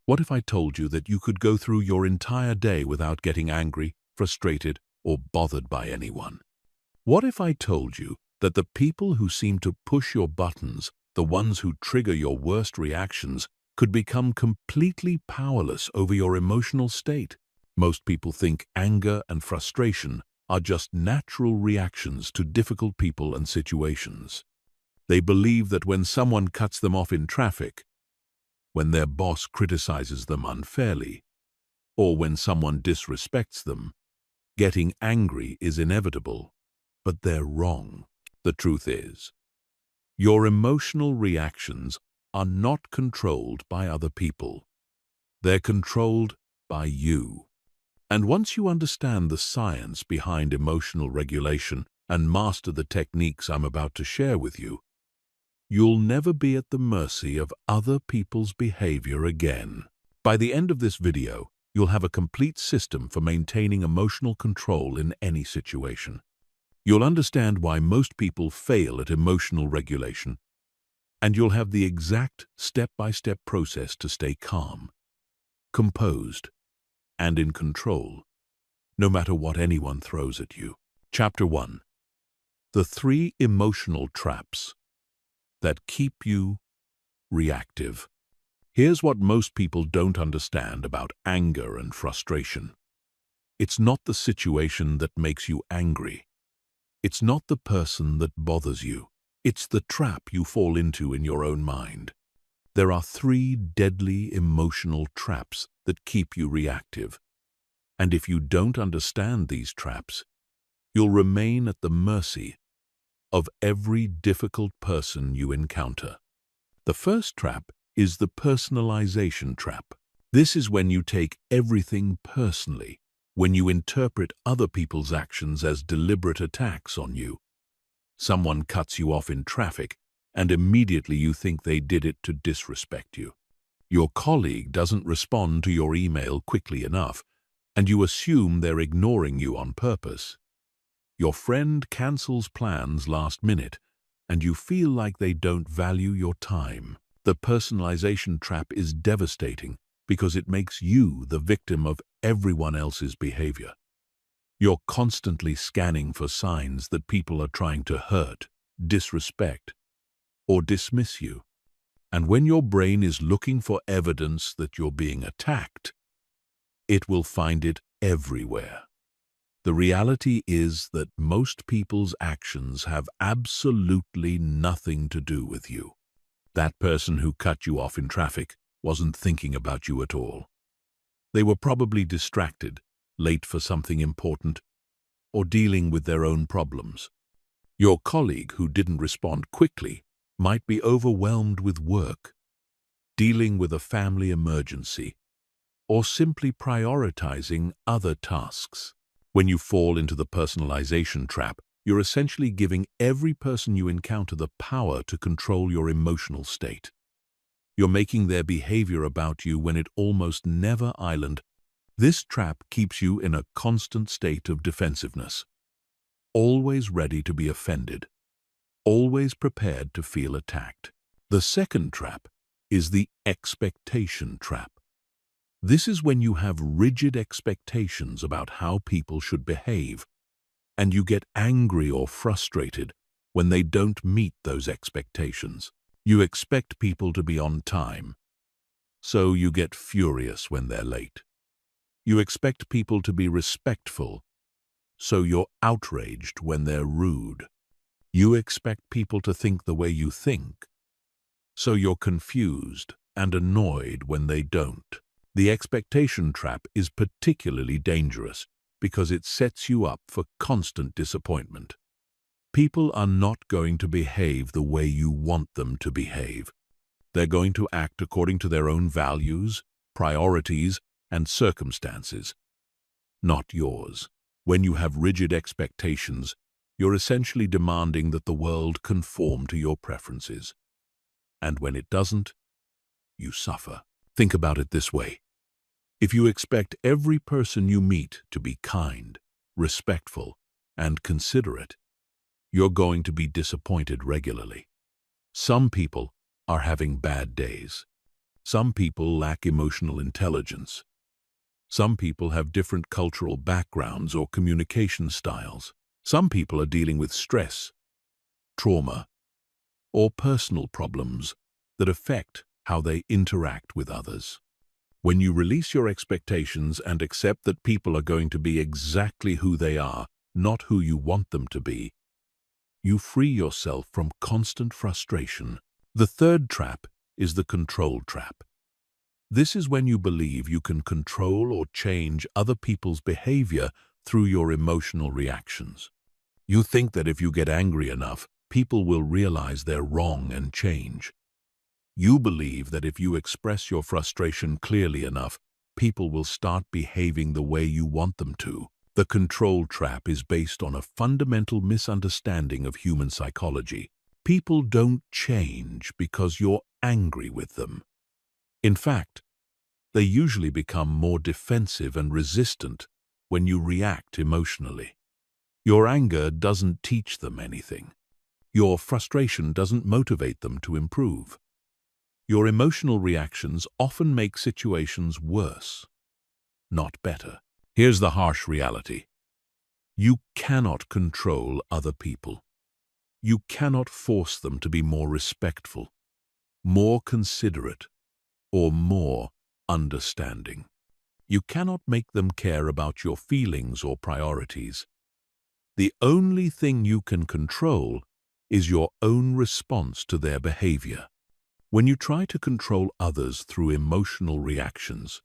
What if I told you that you could go through your entire day without getting angry, frustrated, or bothered by anyone? What if I told you that the people who seem to push your buttons, the ones who trigger your worst reactions, could become completely powerless over your emotional state? Most people think anger and frustration are just natural reactions to difficult people and situations. They believe that when someone cuts them off in traffic, when their boss criticizes them unfairly, or when someone disrespects them, getting angry is inevitable. But they're wrong. The truth is, your emotional reactions are not controlled by other people. They're controlled by you. And once you understand the science behind emotional regulation and master the techniques I'm about to share with you, you'll never be at the mercy of other people's behavior again. By the end of this video, you'll have a complete system for maintaining emotional control in any situation. You'll understand why most people fail at emotional regulation, and you'll have the exact step-by-step process to stay calm, composed, and in control, no matter what anyone throws at you. Chapter 1. The 3 emotional traps that keep you reactive. Here's what most people don't understand about anger and frustration. It's not the situation that makes you angry. It's not the person that bothers you. It's the trap you fall into in your own mind. There are 3 deadly emotional traps that keep you reactive. And if you don't understand these traps, you'll remain at the mercy of every difficult person you encounter. The first trap is the personalization trap. This is when you take everything personally, when you interpret other people's actions as deliberate attacks on you. Someone cuts you off in traffic, and immediately you think they did it to disrespect you. Your colleague doesn't respond to your email quickly enough, and you assume they're ignoring you on purpose. Your friend cancels plans last minute, and you feel like they don't value your time. The personalization trap is devastating because it makes you the victim of everyone else's behavior. You're constantly scanning for signs that people are trying to hurt, disrespect, or dismiss you. And when your brain is looking for evidence that you're being attacked, it will find it everywhere. The reality is that most people's actions have absolutely nothing to do with you. That person who cut you off in traffic wasn't thinking about you at all. They were probably distracted, late for something important, or dealing with their own problems. Your colleague who didn't respond quickly might be overwhelmed with work, dealing with a family emergency, or simply prioritizing other tasks. When you fall into the personalization trap, you're essentially giving every person you encounter the power to control your emotional state. You're making their behavior about you when it almost never island. This trap keeps you in a constant state of defensiveness, always ready to be offended, always prepared to feel attacked. The second trap is the expectation trap. This is when you have rigid expectations about how people should behave, and you get angry or frustrated when they don't meet those expectations. You expect people to be on time, so you get furious when they're late. You expect people to be respectful, so you're outraged when they're rude. You expect people to think the way you think, so you're confused and annoyed when they don't. The expectation trap is particularly dangerous because it sets you up for constant disappointment. People are not going to behave the way you want them to behave. They're going to act according to their own values, priorities, and circumstances, not yours. When you have rigid expectations, you're essentially demanding that the world conform to your preferences. And when it doesn't, you suffer. Think about it this way. If you expect every person you meet to be kind, respectful, and considerate, you're going to be disappointed regularly. Some people are having bad days. Some people lack emotional intelligence. Some people have different cultural backgrounds or communication styles. Some people are dealing with stress, trauma, or personal problems that affect how they interact with others. When you release your expectations and accept that people are going to be exactly who they are, not who you want them to be, you free yourself from constant frustration. The third trap is the control trap. This is when you believe you can control or change other people's behavior through your emotional reactions. You think that if you get angry enough, people will realize they're wrong and change. You believe that if you express your frustration clearly enough, people will start behaving the way you want them to. The control trap is based on a fundamental misunderstanding of human psychology. People don't change because you're angry with them. In fact, they usually become more defensive and resistant when you react emotionally. Your anger doesn't teach them anything. Your frustration doesn't motivate them to improve. Your emotional reactions often make situations worse, not better. Here's the harsh reality. You cannot control other people. You cannot force them to be more respectful, more considerate, or more understanding. You cannot make them care about your feelings or priorities. The only thing you can control is your own response to their behavior. When you try to control others through emotional reactions,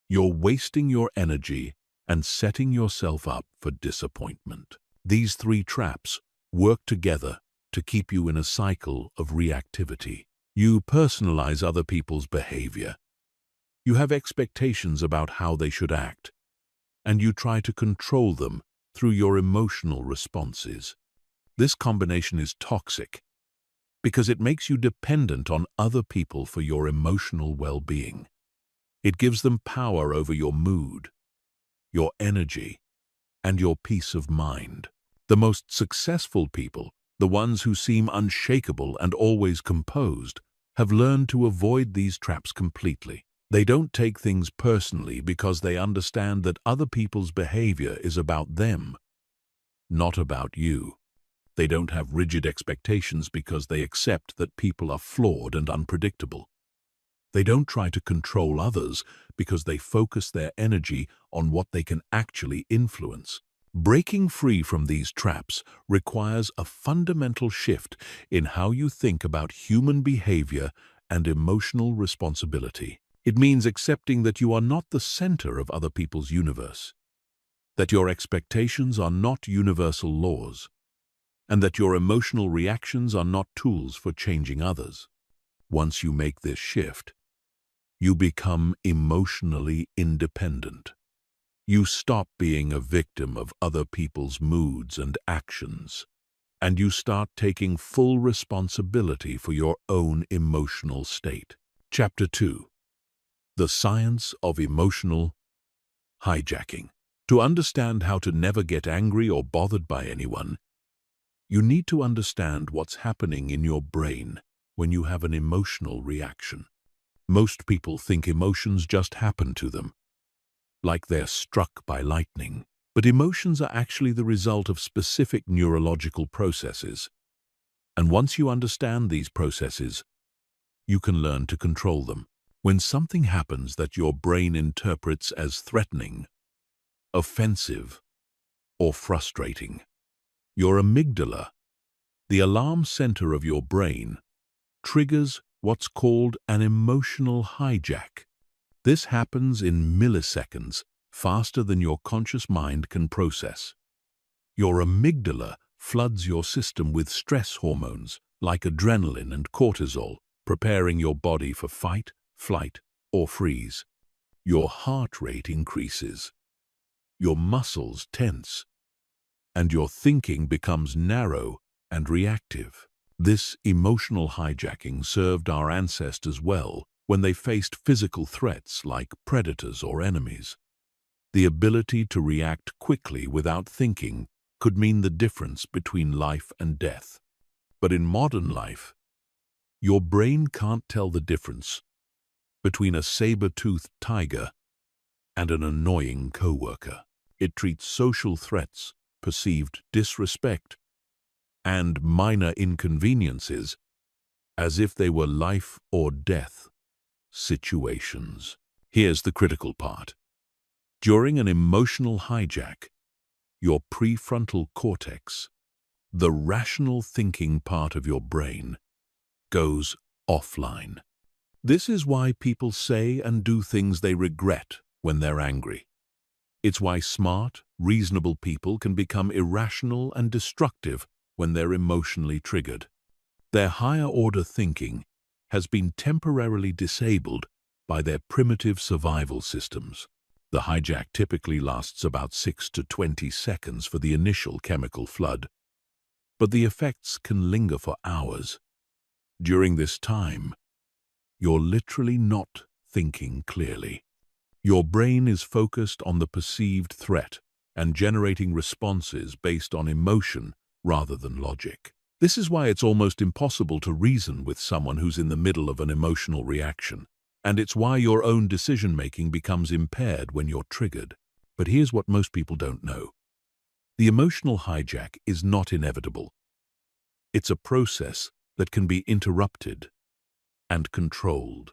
you're wasting your energy and setting yourself up for disappointment. These three traps work together to keep you in a cycle of reactivity. You personalize other people's behavior. You have expectations about how they should act, and you try to control them through your emotional responses. This combination is toxic because it makes you dependent on other people for your emotional well-being. It gives them power over your mood, your energy, and your peace of mind. The most successful people, the ones who seem unshakable and always composed, have learned to avoid these traps completely. They don't take things personally because they understand that other people's behavior is about them, not about you. They don't have rigid expectations because they accept that people are flawed and unpredictable. They don't try to control others because they focus their energy on what they can actually influence. Breaking free from these traps requires a fundamental shift in how you think about human behavior and emotional responsibility. It means accepting that you are not the center of other people's universe, that your expectations are not universal laws, and that your emotional reactions are not tools for changing others. Once you make this shift, you become emotionally independent. You stop being a victim of other people's moods and actions, and you start taking full responsibility for your own emotional state. Chapter 2. The Science of Emotional Hijacking. To understand how to never get angry or bothered by anyone, you need to understand what's happening in your brain when you have an emotional reaction. Most people think emotions just happen to them, like they're struck by lightning. But emotions are actually the result of specific neurological processes. And once you understand these processes, you can learn to control them. When something happens that your brain interprets as threatening, offensive, or frustrating, your amygdala, the alarm center of your brain, triggers what's called an emotional hijack. This happens in milliseconds, faster than your conscious mind can process. Your amygdala floods your system with stress hormones like adrenaline and cortisol, preparing your body for fight, flight, or freeze. Your heart rate increases, your muscles tense, and your thinking becomes narrow and reactive. This emotional hijacking served our ancestors well when they faced physical threats like predators or enemies. The ability to react quickly without thinking could mean the difference between life and death. But in modern life, your brain can't tell the difference between a saber-toothed tiger and an annoying coworker. It treats social threats, perceived disrespect, and minor inconveniences as if they were life or death situations. Here's the critical part. During an emotional hijack, your prefrontal cortex, the rational thinking part of your brain, goes offline. This is why people say and do things they regret when they're angry. It's why smart, reasonable people can become irrational and destructive when they're emotionally triggered. Their higher-order thinking has been temporarily disabled by their primitive survival systems. The hijack typically lasts about 6 to 20 seconds for the initial chemical flood, but the effects can linger for hours. During this time, you're literally not thinking clearly. Your brain is focused on the perceived threat and generating responses based on emotion rather than logic. This is why it's almost impossible to reason with someone who's in the middle of an emotional reaction, and it's why your own decision-making becomes impaired when you're triggered. But here's what most people don't know. The emotional hijack is not inevitable. It's a process that can be interrupted and controlled.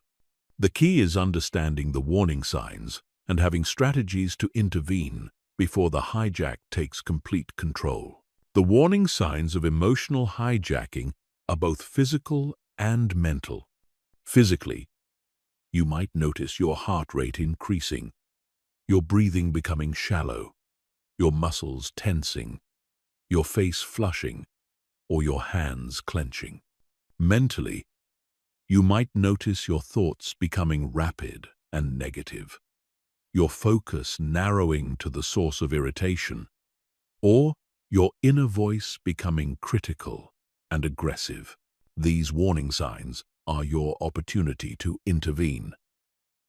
The key is understanding the warning signs and having strategies to intervene before the hijack takes complete control. The warning signs of emotional hijacking are both physical and mental. Physically, you might notice your heart rate increasing, your breathing becoming shallow, your muscles tensing, your face flushing, or your hands clenching. Mentally, you might notice your thoughts becoming rapid and negative, your focus narrowing to the source of irritation, or your inner voice becoming critical and aggressive. These warning signs are your opportunity to intervene.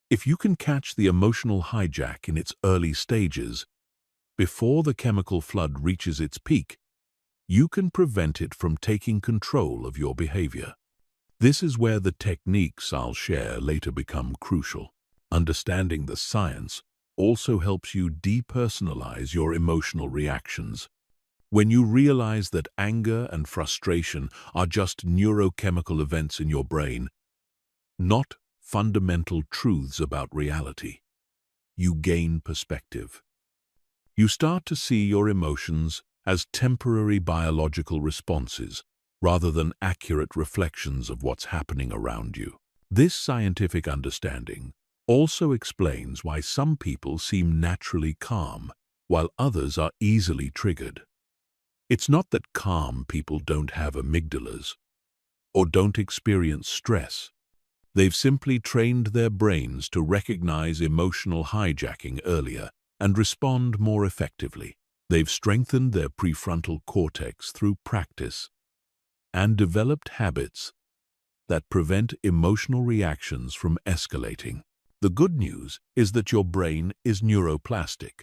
If you can catch the emotional hijack in its early stages, before the chemical flood reaches its peak, you can prevent it from taking control of your behavior. This is where the techniques I'll share later become crucial. Understanding the science also helps you depersonalize your emotional reactions. When you realize that anger and frustration are just neurochemical events in your brain, not fundamental truths about reality, you gain perspective. You start to see your emotions as temporary biological responses rather than accurate reflections of what's happening around you. This scientific understanding also explains why some people seem naturally calm, while others are easily triggered. It's not that calm people don't have amygdalas or don't experience stress. They've simply trained their brains to recognize emotional hijacking earlier and respond more effectively. They've strengthened their prefrontal cortex through practice and developed habits that prevent emotional reactions from escalating. The good news is that your brain is neuroplastic,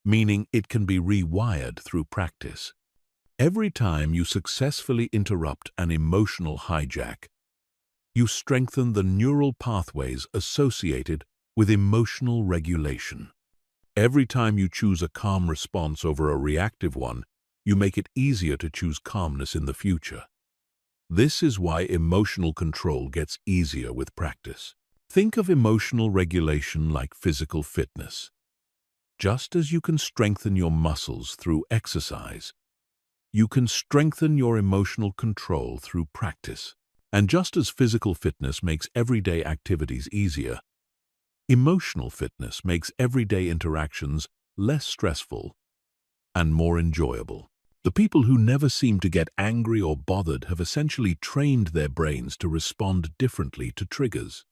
meaning it can be rewired through practice. Every time you successfully interrupt an emotional hijack, you strengthen the neural pathways associated with emotional regulation. Every time you choose a calm response over a reactive one, you make it easier to choose calmness in the future. This is why emotional control gets easier with practice. Think of emotional regulation like physical fitness. Just as you can strengthen your muscles through exercise, you can strengthen your emotional control through practice. And just as physical fitness makes everyday activities easier, emotional fitness makes everyday interactions less stressful and more enjoyable. The people who never seem to get angry or bothered have essentially trained their brains to respond differently to triggers.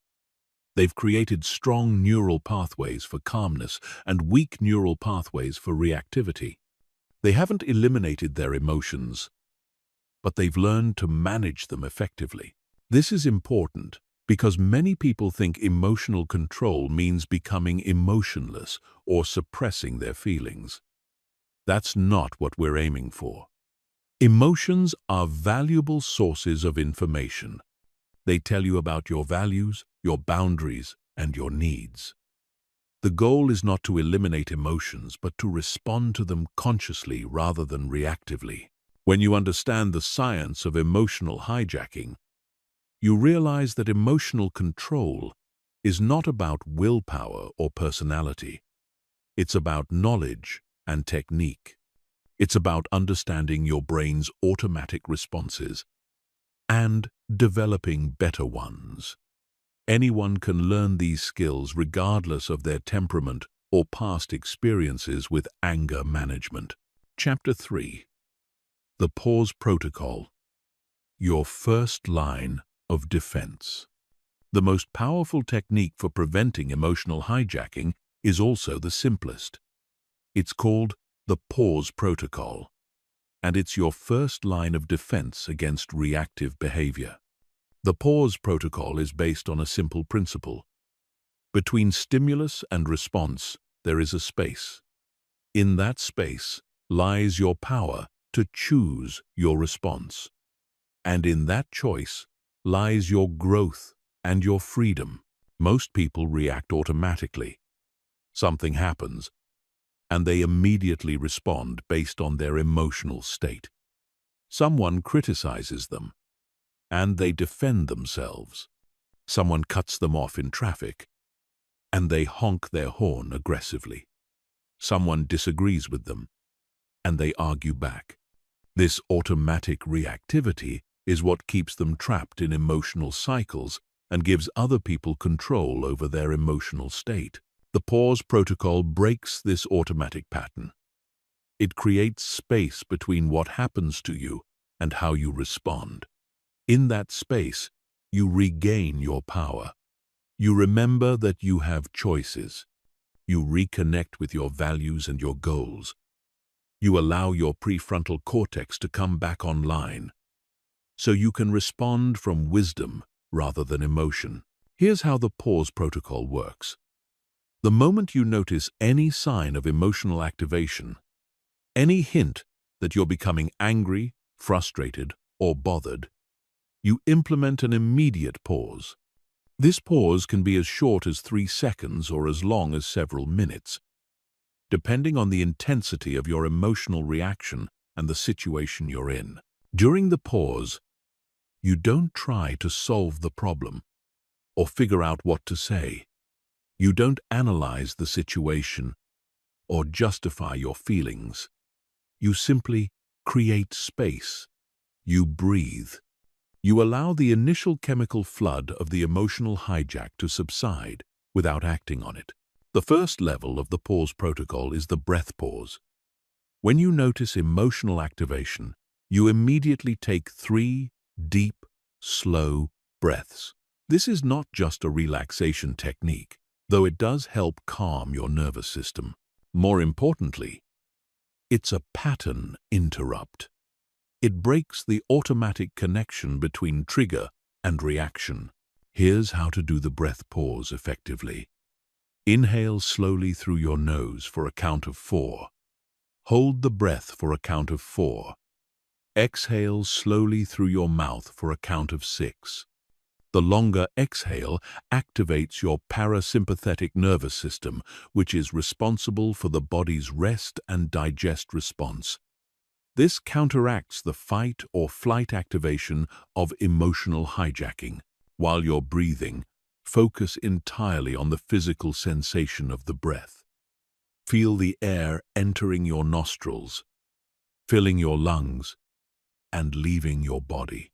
They've created strong neural pathways for calmness and weak neural pathways for reactivity. They haven't eliminated their emotions, but they've learned to manage them effectively. This is important because many people think emotional control means becoming emotionless or suppressing their feelings. That's not what we're aiming for. Emotions are valuable sources of information. They tell you about your values, your boundaries, and your needs. The goal is not to eliminate emotions, but to respond to them consciously rather than reactively. When you understand the science of emotional hijacking, you realize that emotional control is not about willpower or personality. It's about knowledge and technique. It's about understanding your brain's automatic responses and developing better ones. Anyone can learn these skills regardless of their temperament or past experiences with anger management. Chapter 3. The Pause Protocol. Your first line of defense. The most powerful technique for preventing emotional hijacking is also the simplest. It's called the Pause Protocol, and it's your first line of defense against reactive behavior. The Pause Protocol is based on a simple principle. Between stimulus and response, there is a space. In that space lies your power to choose your response. And in that choice lies your growth and your freedom. Most people react automatically. Something happens, and they immediately respond based on their emotional state. Someone criticizes them, and they defend themselves. Someone cuts them off in traffic, and they honk their horn aggressively. Someone disagrees with them, and they argue back. This automatic reactivity is what keeps them trapped in emotional cycles and gives other people control over their emotional state. The Pause Protocol breaks this automatic pattern. It creates space between what happens to you and how you respond. In that space, you regain your power. You remember that you have choices. You reconnect with your values and your goals. You allow your prefrontal cortex to come back online, so you can respond from wisdom rather than emotion. Here's how the Pause Protocol works. The moment you notice any sign of emotional activation, any hint that you're becoming angry, frustrated, or bothered, you implement an immediate pause. This pause can be as short as 3 seconds or as long as several minutes, depending on the intensity of your emotional reaction and the situation you're in. During the pause, you don't try to solve the problem or figure out what to say. You don't analyze the situation or justify your feelings. You simply create space. You breathe. You allow the initial chemical flood of the emotional hijack to subside without acting on it. The first level of the Pause Protocol is the breath pause. When you notice emotional activation, you immediately take 3 deep, slow breaths. This is not just a relaxation technique, though it does help calm your nervous system. More importantly, it's a pattern interrupt. It breaks the automatic connection between trigger and reaction. Here's how to do the breath pause effectively. Inhale slowly through your nose for a count of 4. Hold the breath for a count of 4. Exhale slowly through your mouth for a count of 6. The longer exhale activates your parasympathetic nervous system, which is responsible for the body's rest and digest response. This counteracts the fight or flight activation of emotional hijacking. While you're breathing, focus entirely on the physical sensation of the breath. Feel the air entering your nostrils, filling your lungs, and leaving your body.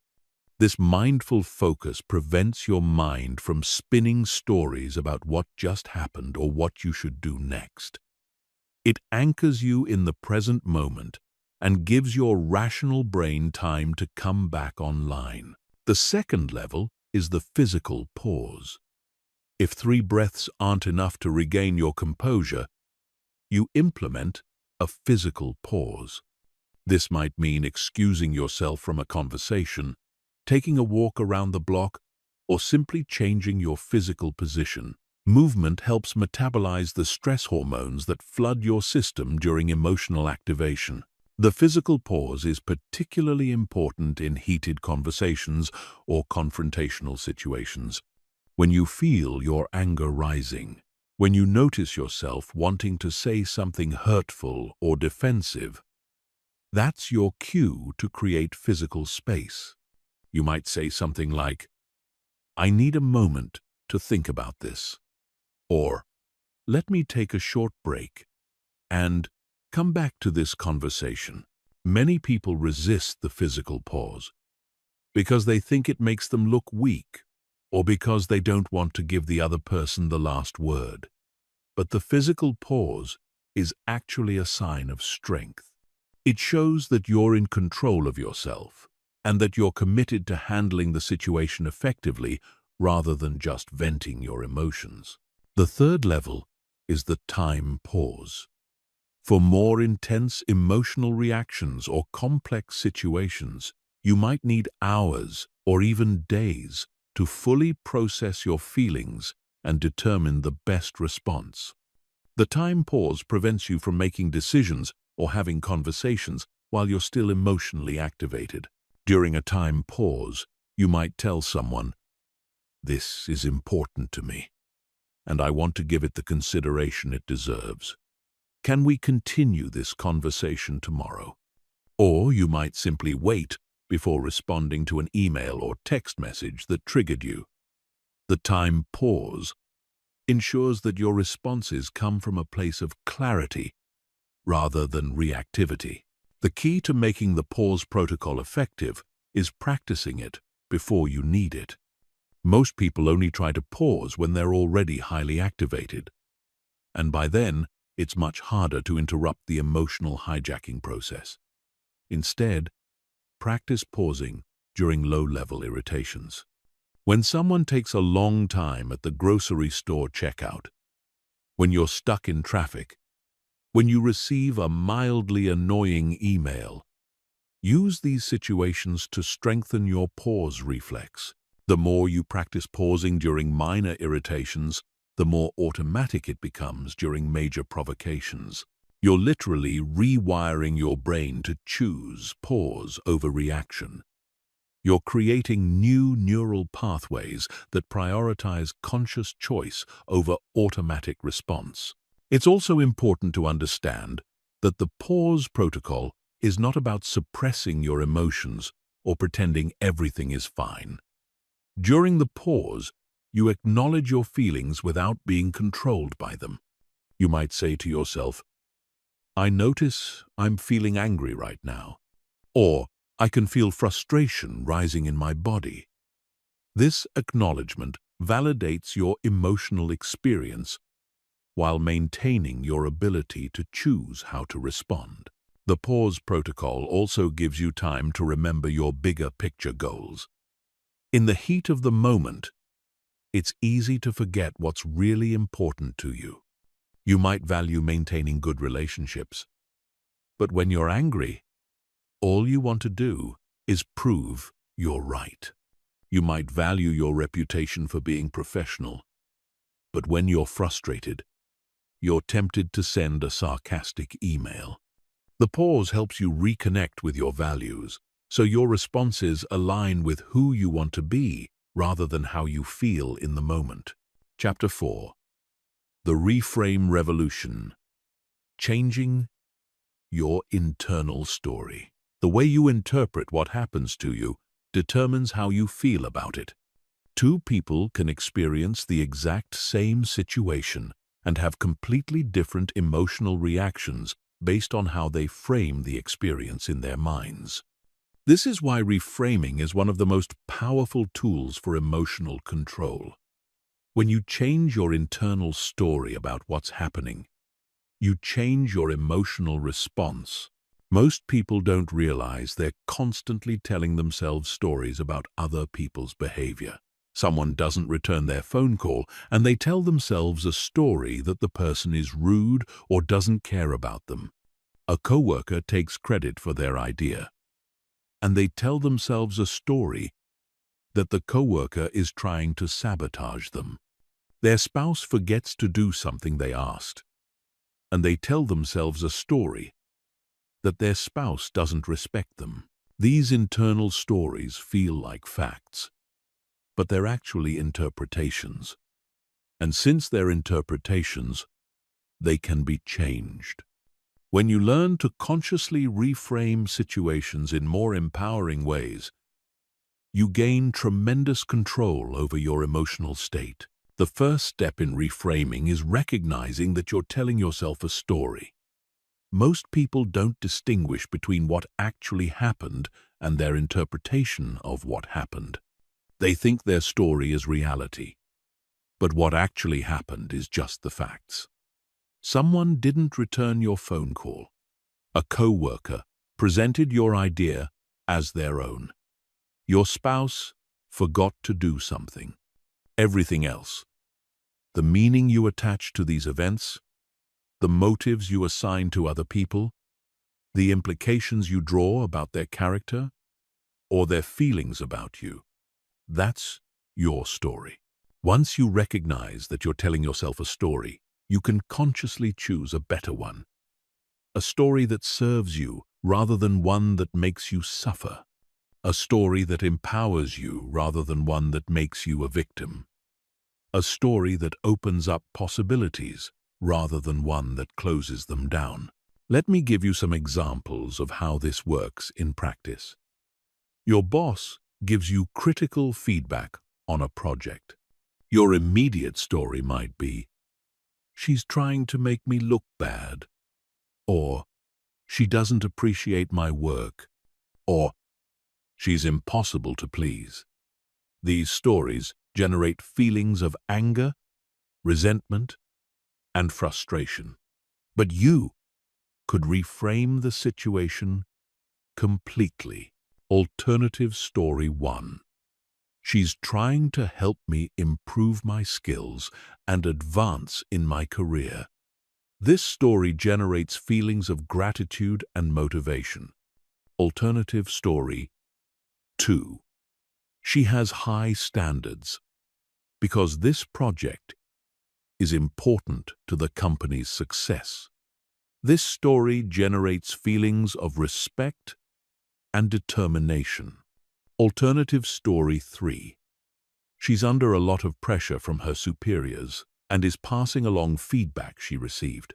This mindful focus prevents your mind from spinning stories about what just happened or what you should do next. It anchors you in the present moment and gives your rational brain time to come back online. The second level is the physical pause. If 3 breaths aren't enough to regain your composure, you implement a physical pause. This might mean excusing yourself from a conversation, taking a walk around the block, or simply changing your physical position. Movement helps metabolize the stress hormones that flood your system during emotional activation. The physical pause is particularly important in heated conversations or confrontational situations. When you feel your anger rising, when you notice yourself wanting to say something hurtful or defensive, that's your cue to create physical space. You might say something like, "I need a moment to think about this," or "Let me take a short break and come back to this conversation." Many people resist the physical pause because they think it makes them look weak, or because they don't want to give the other person the last word. But the physical pause is actually a sign of strength. It shows that you're in control of yourself and that you're committed to handling the situation effectively rather than just venting your emotions. The third level is the time pause. For more intense emotional reactions or complex situations, you might need hours or even days to fully process your feelings and determine the best response. The time pause prevents you from making decisions or having conversations while you're still emotionally activated. During a time pause, you might tell someone, "This is important to me, and I want to give it the consideration it deserves. Can we continue this conversation tomorrow?" Or you might simply wait before responding to an email or text message that triggered you. The time pause ensures that your responses come from a place of clarity rather than reactivity. The key to making the pause protocol effective is practicing it before you need it. Most people only try to pause when they're already highly activated, and by then, it's much harder to interrupt the emotional hijacking process. Instead, practice pausing during low-level irritations. When someone takes a long time at the grocery store checkout, when you're stuck in traffic, when you receive a mildly annoying email, use these situations to strengthen your pause reflex. The more you practice pausing during minor irritations, the more automatic it becomes during major provocations. You're literally rewiring your brain to choose pause over reaction. You're creating new neural pathways that prioritize conscious choice over automatic response. It's also important to understand that the pause protocol is not about suppressing your emotions or pretending everything is fine. During the pause, you acknowledge your feelings without being controlled by them. You might say to yourself, "I notice I'm feeling angry right now," or "I can feel frustration rising in my body." This acknowledgement validates your emotional experience while maintaining your ability to choose how to respond. The pause protocol also gives you time to remember your bigger picture goals. In the heat of the moment, it's easy to forget what's really important to you. You might value maintaining good relationships, but when you're angry, all you want to do is prove you're right. You might value your reputation for being professional, but when you're frustrated, you're tempted to send a sarcastic email. The pause helps you reconnect with your values, so your responses align with who you want to be rather than how you feel in the moment. Chapter 4. The Reframe Revolution. Changing your internal story. The way you interpret what happens to you determines how you feel about it. Two people can experience the exact same situation and have completely different emotional reactions based on how they frame the experience in their minds. This is why reframing is one of the most powerful tools for emotional control. When you change your internal story about what's happening, you change your emotional response. Most people don't realize they're constantly telling themselves stories about other people's behavior. Someone doesn't return their phone call, and they tell themselves a story that the person is rude or doesn't care about them. A coworker takes credit for their idea, and they tell themselves a story that the coworker is trying to sabotage them. Their spouse forgets to do something they asked, and they tell themselves a story that their spouse doesn't respect them. These internal stories feel like facts, but they're actually interpretations. And since they're interpretations, they can be changed. When you learn to consciously reframe situations in more empowering ways, you gain tremendous control over your emotional state. The first step in reframing is recognizing that you're telling yourself a story. Most people don't distinguish between what actually happened and their interpretation of what happened. They think their story is reality, but what actually happened is just the facts. Someone didn't return your phone call. A coworker presented your idea as their own. Your spouse forgot to do something. Everything else, the meaning you attach to these events, the motives you assign to other people, the implications you draw about their character or their feelings about you, that's your story. Once you recognize that you're telling yourself a story, you can consciously choose a better one. A story that serves you rather than one that makes you suffer. A story that empowers you rather than one that makes you a victim. A story that opens up possibilities rather than one that closes them down. Let me give you some examples of how this works in practice. Your boss gives you critical feedback on a project. Your immediate story might be, "She's trying to make me look bad," or "She doesn't appreciate my work," or "She's impossible to please." These stories generate feelings of anger, resentment, and frustration. But you could reframe the situation completely. Alternative story 1. She's trying to help me improve my skills and advance in my career. This story generates feelings of gratitude and motivation. Alternative story 2. She has high standards because this project is important to the company's success. This story generates feelings of respect and determination. Alternative story 3. She's under a lot of pressure from her superiors and is passing along feedback she received.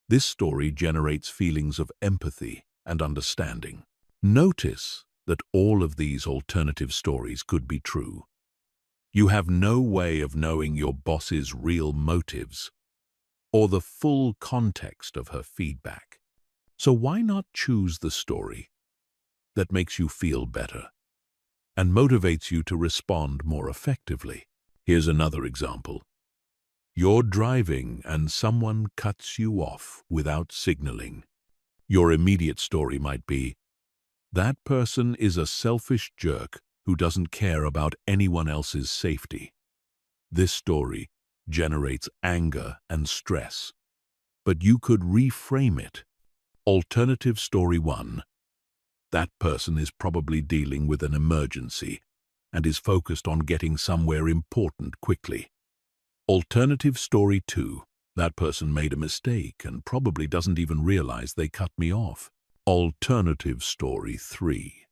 This story generates feelings of empathy and understanding. Notice that all of these alternative stories could be true. You have no way of knowing your boss's real motives or the full context of her feedback. So why not choose the story that makes you feel better and motivates you to respond more effectively? Here's another example. You're driving and someone cuts you off without signaling. Your immediate story might be, "That person is a selfish jerk who doesn't care about anyone else's safety." This story generates anger and stress, but you could reframe it. Alternative story 1. That person is probably dealing with an emergency and is focused on getting somewhere important quickly. Alternative story 2. That person made a mistake and probably doesn't even realize they cut me off. Alternative story 3.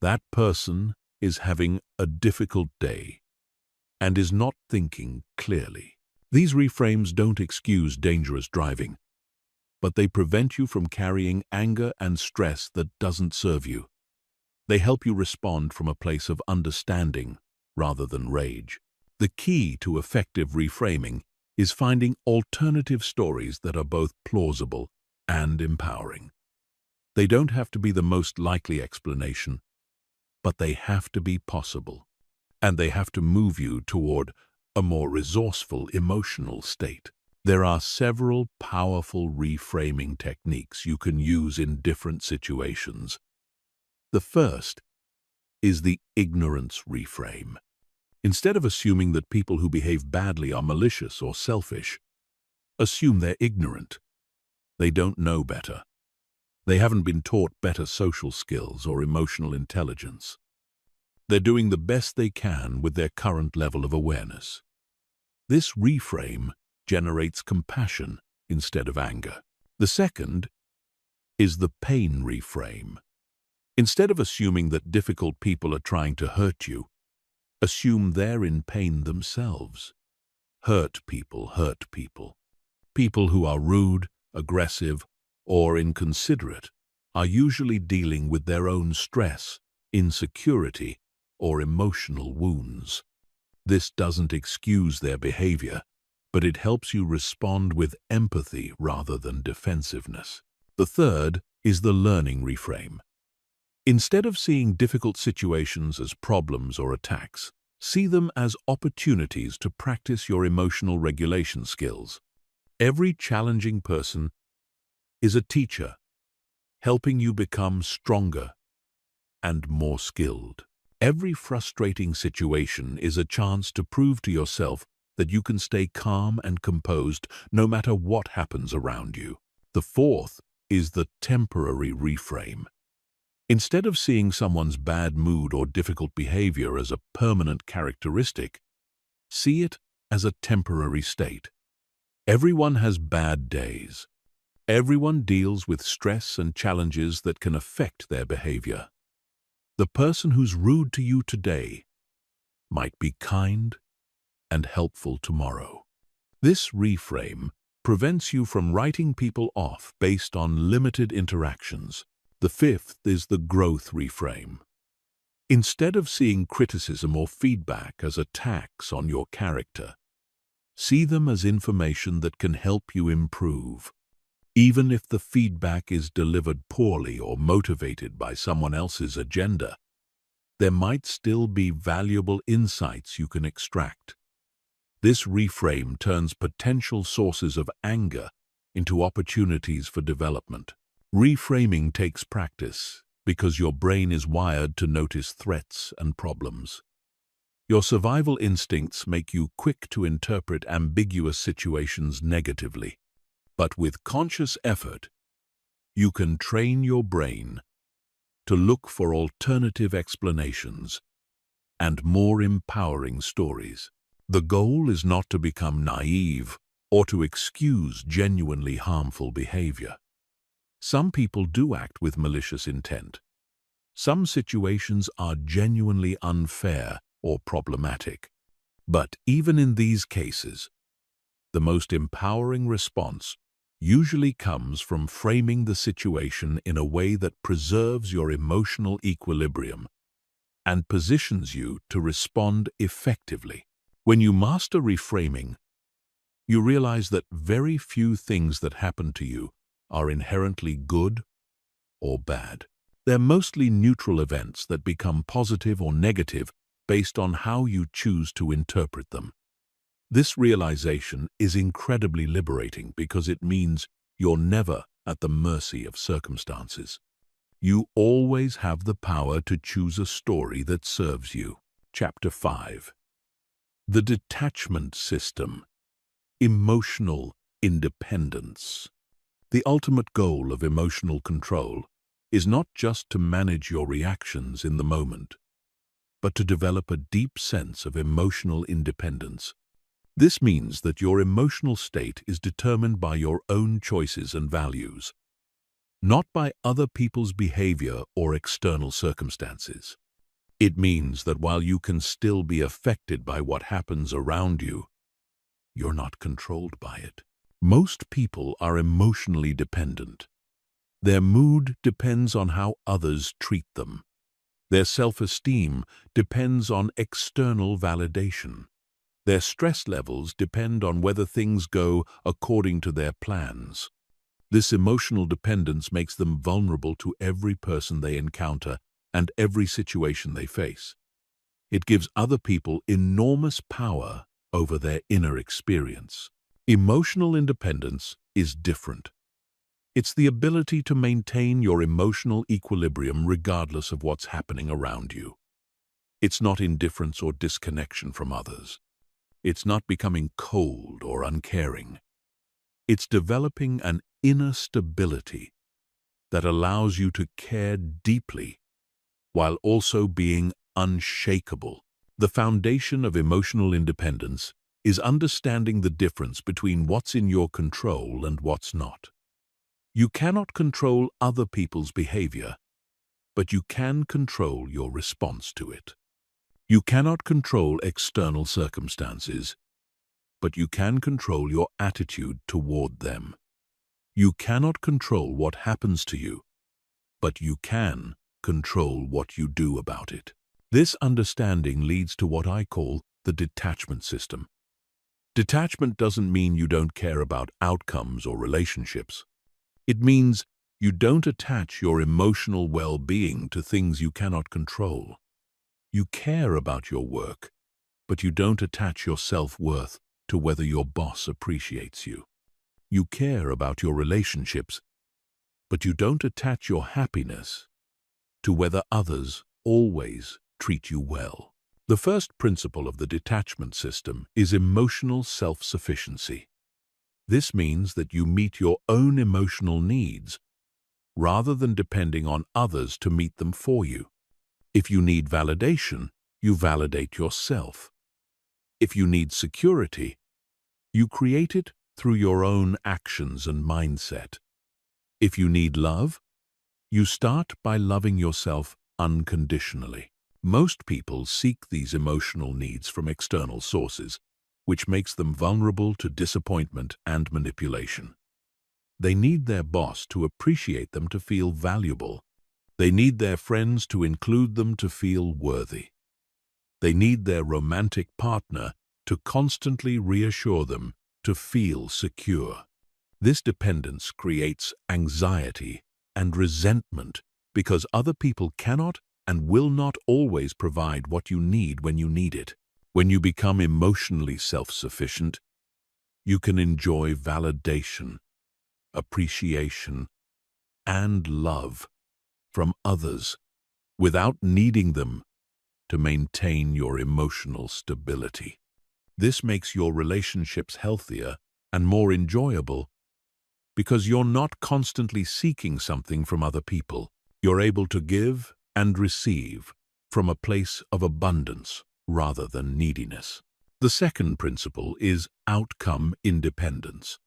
That person is having a difficult day and is not thinking clearly. These reframes don't excuse dangerous driving, but they prevent you from carrying anger and stress that doesn't serve you. They help you respond from a place of understanding rather than rage. The key to effective reframing is finding alternative stories that are both plausible and empowering. They don't have to be the most likely explanation, but they have to be possible, and they have to move you toward a more resourceful emotional state. There are several powerful reframing techniques you can use in different situations. The first is the ignorance reframe. Instead of assuming that people who behave badly are malicious or selfish, assume they're ignorant. They don't know better. They haven't been taught better social skills or emotional intelligence. They're doing the best they can with their current level of awareness. This reframe generates compassion instead of anger. The second is the pain reframe. Instead of assuming that difficult people are trying to hurt you, assume they're in pain themselves. Hurt people hurt people. People who are rude, aggressive, or inconsiderate are usually dealing with their own stress, insecurity, or emotional wounds. This doesn't excuse their behavior, but it helps you respond with empathy rather than defensiveness. The third is the learning reframe. Instead of seeing difficult situations as problems or attacks, see them as opportunities to practice your emotional regulation skills. Every challenging person is a teacher, helping you become stronger and more skilled. Every frustrating situation is a chance to prove to yourself that you can stay calm and composed no matter what happens around you. The fourth is the temporary reframe. Instead of seeing someone's bad mood or difficult behavior as a permanent characteristic, see it as a temporary state. Everyone has bad days. Everyone deals with stress and challenges that can affect their behavior. The person who's rude to you today might be kind and helpful tomorrow. This reframe prevents you from writing people off based on limited interactions. The fifth is the growth reframe. Instead of seeing criticism or feedback as attacks on your character, see them as information that can help you improve. Even if the feedback is delivered poorly or motivated by someone else's agenda, there might still be valuable insights you can extract. This reframe turns potential sources of anger into opportunities for development. Reframing takes practice because your brain is wired to notice threats and problems. Your survival instincts make you quick to interpret ambiguous situations negatively. But with conscious effort, you can train your brain to look for alternative explanations and more empowering stories. The goal is not to become naive or to excuse genuinely harmful behavior. Some people do act with malicious intent. Some situations are genuinely unfair or problematic. But even in these cases, the most empowering response usually comes from framing the situation in a way that preserves your emotional equilibrium and positions you to respond effectively. When you master reframing, you realize that very few things that happen to you are inherently good or bad. They're mostly neutral events that become positive or negative based on how you choose to interpret them. This realization is incredibly liberating because it means you're never at the mercy of circumstances. You always have the power to choose a story that serves you. Chapter 5. The Detachment System. Emotional Independence. The ultimate goal of emotional control is not just to manage your reactions in the moment, but to develop a deep sense of emotional independence. This means that your emotional state is determined by your own choices and values, not by other people's behavior or external circumstances. It means that while you can still be affected by what happens around you, you're not controlled by it. Most people are emotionally dependent. Their mood depends on how others treat them. Their self-esteem depends on external validation. Their stress levels depend on whether things go according to their plans. This emotional dependence makes them vulnerable to every person they encounter and every situation they face. It gives other people enormous power over their inner experience. Emotional independence is different. It's the ability to maintain your emotional equilibrium regardless of what's happening around you. It's not indifference or disconnection from others. It's not becoming cold or uncaring. It's developing an inner stability that allows you to care deeply while also being unshakable. The foundation of emotional independence is understanding the difference between what's in your control and what's not. You cannot control other people's behavior, but you can control your response to it. You cannot control external circumstances, but you can control your attitude toward them. You cannot control what happens to you, but you can control what you do about it. This understanding leads to what I call the detachment system. Detachment doesn't mean you don't care about outcomes or relationships. It means you don't attach your emotional well-being to things you cannot control. You care about your work, but you don't attach your self-worth to whether your boss appreciates you. You care about your relationships, but you don't attach your happiness to whether others always treat you well. The first principle of the detachment system is emotional self-sufficiency. This means that you meet your own emotional needs rather than depending on others to meet them for you. If you need validation, you validate yourself. If you need security, you create it through your own actions and mindset. If you need love, you start by loving yourself unconditionally. Most people seek these emotional needs from external sources, which makes them vulnerable to disappointment and manipulation. They need their boss to appreciate them to feel valuable. They need their friends to include them to feel worthy. They need their romantic partner to constantly reassure them to feel secure. This dependence creates anxiety and resentment because other people cannot and will not always provide what you need when you need it. When you become emotionally self-sufficient, you can enjoy validation, appreciation, and love from others without needing them to maintain your emotional stability. This makes your relationships healthier and more enjoyable because you're not constantly seeking something from other people. You're able to give and receive from a place of abundance rather than neediness. The second principle is outcome independence.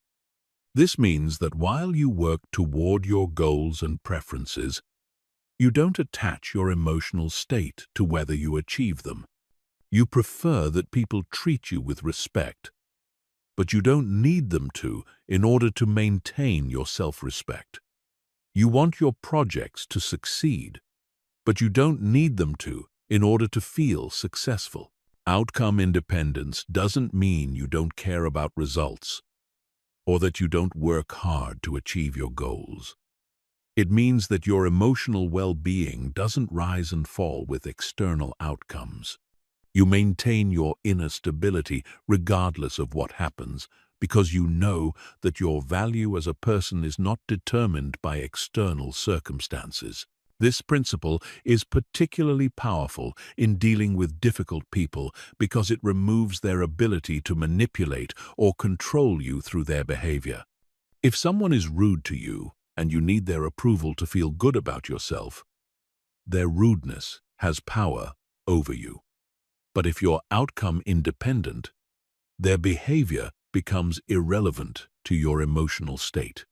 This means that while you work toward your goals and preferences, you don't attach your emotional state to whether you achieve them. You prefer that people treat you with respect, but you don't need them to in order to maintain your self-respect. You want your projects to succeed, but you don't need them to in order to feel successful. Outcome independence doesn't mean you don't care about results or that you don't work hard to achieve your goals. It means that your emotional well-being doesn't rise and fall with external outcomes. You maintain your inner stability regardless of what happens because you know that your value as a person is not determined by external circumstances. This principle is particularly powerful in dealing with difficult people because it removes their ability to manipulate or control you through their behavior. If someone is rude to you and you need their approval to feel good about yourself, their rudeness has power over you. But if you're outcome independent, their behavior becomes irrelevant to your emotional state.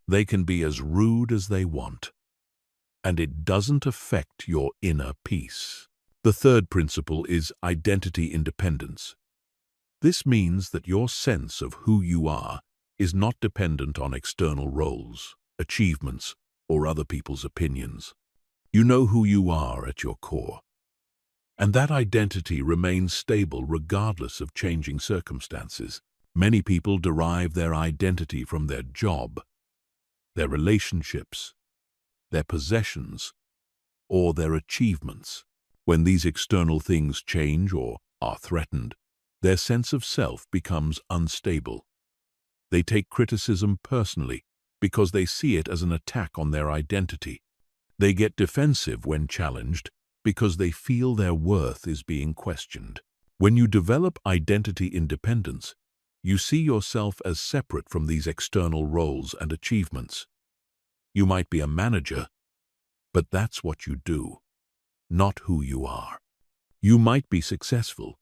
They can be as rude as they want, and it doesn't affect your inner peace. The third principle is identity independence. This means that your sense of who you are is not dependent on external roles, achievements, or other people's opinions. You know who you are at your core, and that identity remains stable regardless of changing circumstances. Many people derive their identity from their job, their relationships, their possessions, or their achievements. When these external things change or are threatened, their sense of self becomes unstable. They take criticism personally because they see it as an attack on their identity. They get defensive when challenged because they feel their worth is being questioned. When you develop identity independence, you see yourself as separate from these external roles and achievements. You might be a manager, but that's what you do, not who you are. You might be successful,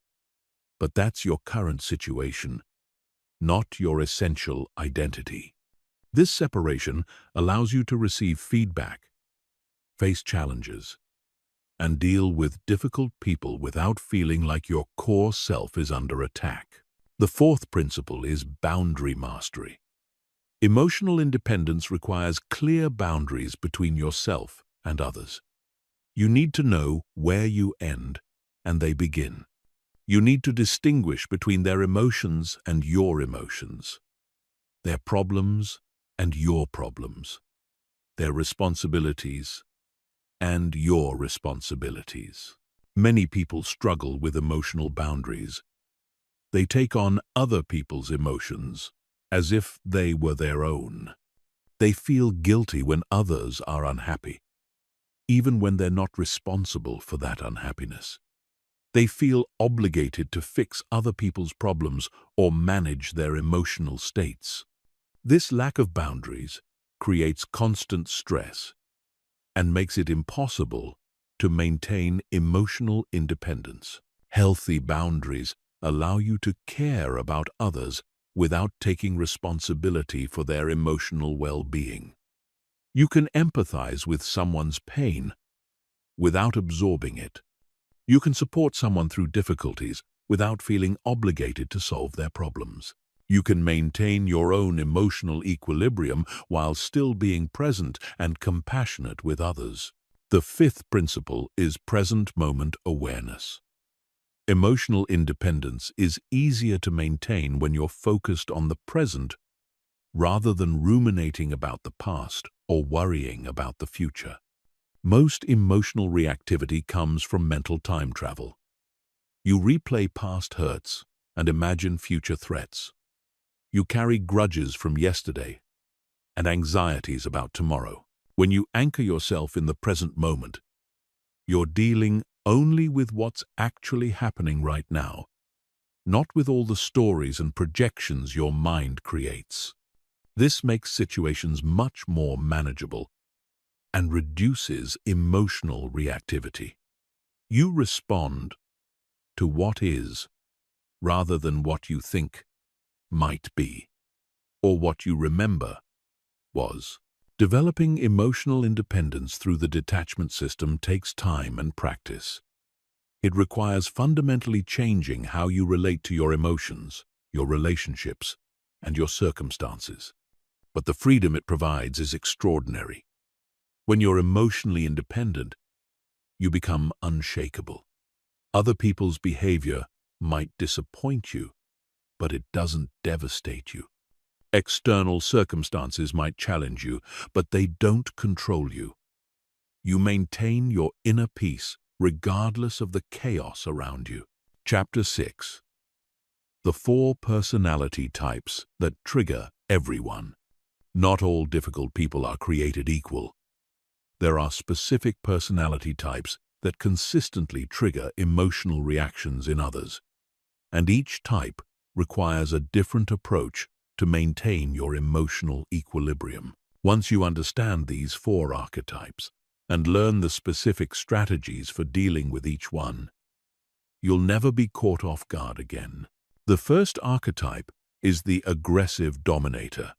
but that's your current situation, not your essential identity. This separation allows you to receive feedback, face challenges, and deal with difficult people without feeling like your core self is under attack. The fourth principle is boundary mastery. Emotional independence requires clear boundaries between yourself and others. You need to know where you end and they begin. You need to distinguish between their emotions and your emotions, their problems and your problems, their responsibilities and your responsibilities. Many people struggle with emotional boundaries. They take on other people's emotions as if they were their own. They feel guilty when others are unhappy, even when they're not responsible for that unhappiness. They feel obligated to fix other people's problems or manage their emotional states. This lack of boundaries creates constant stress and makes it impossible to maintain emotional independence. Healthy boundaries allow you to care about others without taking responsibility for their emotional well-being. You can empathize with someone's pain without absorbing it. You can support someone through difficulties without feeling obligated to solve their problems. You can maintain your own emotional equilibrium while still being present and compassionate with others. The fifth principle is present moment awareness. Emotional independence is easier to maintain when you're focused on the present rather than ruminating about the past or worrying about the future. Most emotional reactivity comes from mental time travel. You replay past hurts and imagine future threats. You carry grudges from yesterday and anxieties about tomorrow. When you anchor yourself in the present moment, you're dealing only with what's actually happening right now, not with all the stories and projections your mind creates. This makes situations much more manageable and reduces emotional reactivity. You respond to what is rather than what you think might be, or what you remember was. Developing emotional independence through the detachment system takes time and practice. It requires fundamentally changing how you relate to your emotions, your relationships, and your circumstances. But the freedom it provides is extraordinary. When you're emotionally independent, you become unshakable. Other people's behavior might disappoint you, but it doesn't devastate you. External circumstances might challenge you, but they don't control you. You maintain your inner peace regardless of the chaos around you. Chapter 6. The 4 personality types that trigger everyone. Not all difficult people are created equal. There are specific personality types that consistently trigger emotional reactions in others, and each type requires a different approach to maintain your emotional equilibrium. Once you understand these 4 archetypes and learn the specific strategies for dealing with each one, you'll never be caught off guard again. The first archetype is the aggressive dominator.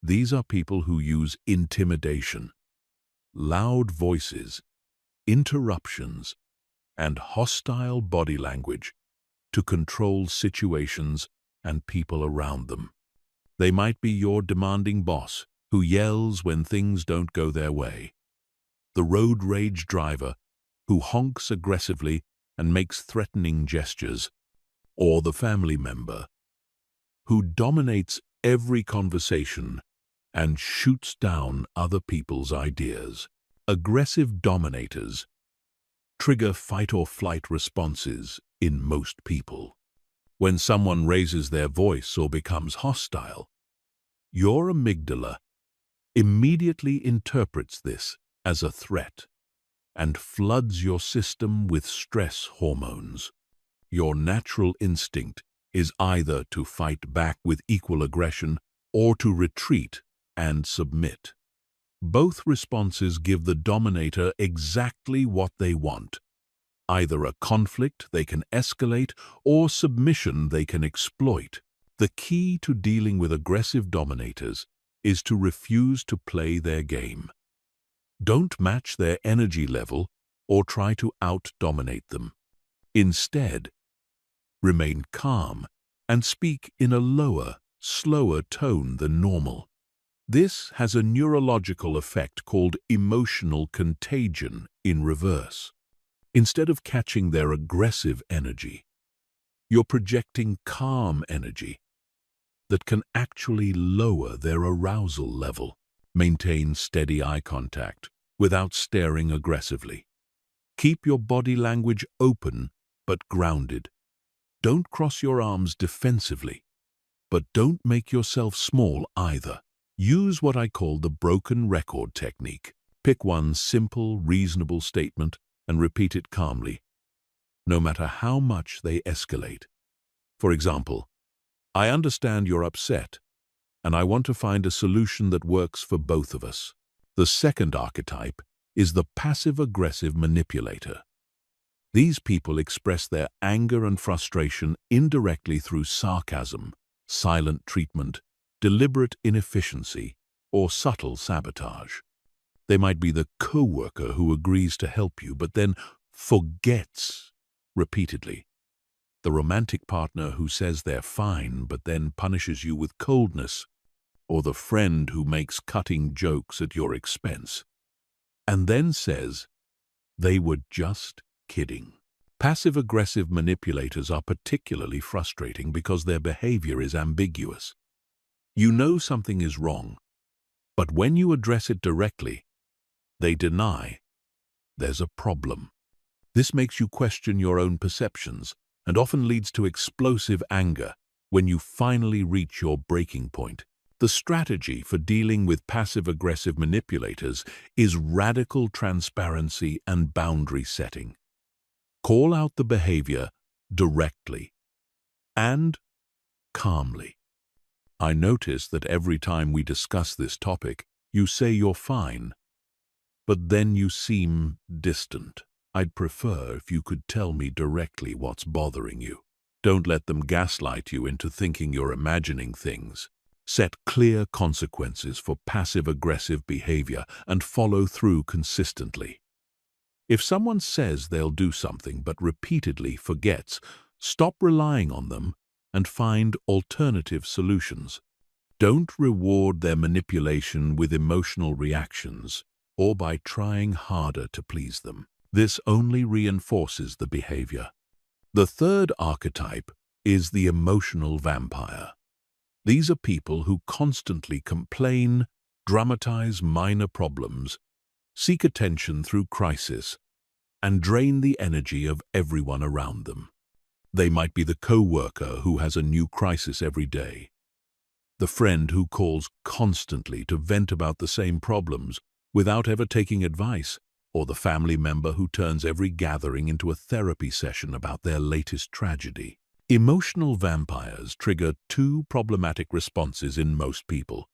These are people who use intimidation, loud voices, interruptions, and hostile body language to control situations and people around them. They might be your demanding boss who yells when things don't go their way, the road rage driver who honks aggressively and makes threatening gestures, or the family member who dominates every conversation and shoots down other people's ideas. Aggressive dominators trigger fight-or-flight responses in most people. When someone raises their voice or becomes hostile, your amygdala immediately interprets this as a threat and floods your system with stress hormones. Your natural instinct is either to fight back with equal aggression or to retreat and submit. Both responses give the dominator exactly what they want, either a conflict they can escalate or submission they can exploit. The key to dealing with aggressive dominators is to refuse to play their game. Don't match their energy level or try to out-dominate them. Instead, remain calm and speak in a lower, slower tone than normal. This has a neurological effect called emotional contagion in reverse. Instead of catching their aggressive energy, you're projecting calm energy that can actually lower their arousal level. Maintain steady eye contact without staring aggressively. Keep your body language open but grounded. Don't cross your arms defensively, but don't make yourself small either. Use what I call the broken record technique. Pick one simple, reasonable statement and repeat it calmly, no matter how much they escalate. For example, I understand you're upset, and I want to find a solution that works for both of us. The second archetype is the passive-aggressive manipulator. These people express their anger and frustration indirectly through sarcasm, silent treatment, deliberate inefficiency, or subtle sabotage. They might be the co-worker who agrees to help you but then forgets repeatedly. The romantic partner who says they're fine but then punishes you with coldness, or the friend who makes cutting jokes at your expense, and then says they were just kidding. Passive-aggressive manipulators are particularly frustrating because their behavior is ambiguous. You know something is wrong, but when you address it directly, they deny there's a problem. This makes you question your own perceptions and often leads to explosive anger when you finally reach your breaking point. The strategy for dealing with passive-aggressive manipulators is radical transparency and boundary setting. Call out the behavior directly and calmly. I notice that every time we discuss this topic, you say you're fine, but then you seem distant. I'd prefer if you could tell me directly what's bothering you. Don't let them gaslight you into thinking you're imagining things. Set clear consequences for passive-aggressive behavior and follow through consistently. If someone says they'll do something but repeatedly forgets, stop relying on them and find alternative solutions. Don't reward their manipulation with emotional reactions or by trying harder to please them. This only reinforces the behavior. The third archetype is the emotional vampire. These are people who constantly complain, dramatize minor problems, seek attention through crisis, and drain the energy of everyone around them. They might be the co-worker who has a new crisis every day, the friend who calls constantly to vent about the same problems without ever taking advice, or the family member who turns every gathering into a therapy session about their latest tragedy. Emotional vampires trigger two problematic responses in most people.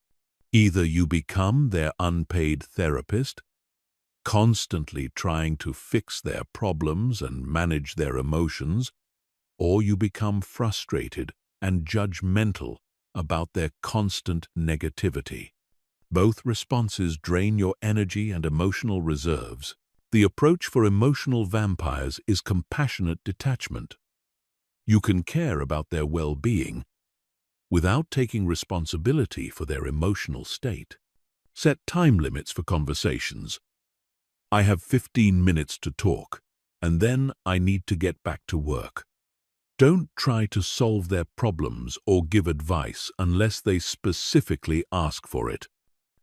Either you become their unpaid therapist, constantly trying to fix their problems and manage their emotions, or you become frustrated and judgmental about their constant negativity. Both responses drain your energy and emotional reserves. The approach for emotional vampires is compassionate detachment. You can care about their well-being without taking responsibility for their emotional state. Set time limits for conversations. I have 15 minutes to talk, and then I need to get back to work. Don't try to solve their problems or give advice unless they specifically ask for it.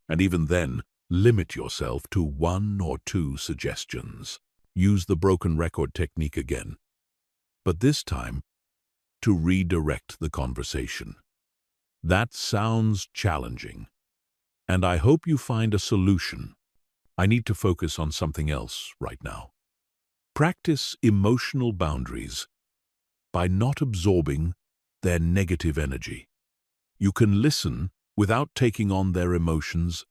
And even then, limit yourself to 1 or 2 suggestions. Use the broken record technique again, but this time to redirect the conversation. That sounds challenging, and I hope you find a solution. I need to focus on something else right now. Practice emotional boundaries by not absorbing their negative energy. You can listen without taking on their emotions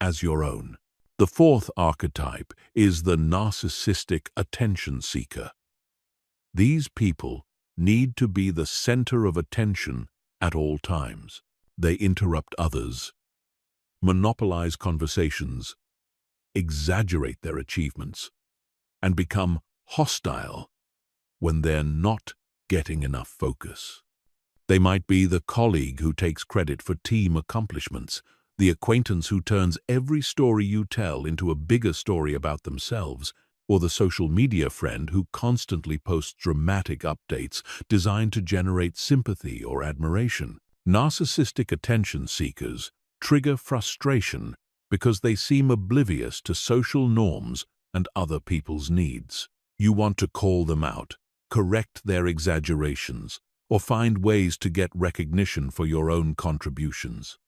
as your own. The fourth archetype is the narcissistic attention seeker. These people need to be the center of attention at all times. They interrupt others, monopolize conversations, exaggerate their achievements, and become hostile when they're not getting enough focus. They might be the colleague who takes credit for team accomplishments, the acquaintance who turns every story you tell into a bigger story about themselves, or the social media friend who constantly posts dramatic updates designed to generate sympathy or admiration. Narcissistic attention seekers trigger frustration because they seem oblivious to social norms and other people's needs. You want to call them out, correct their exaggerations, or find ways to get recognition for your own contributions.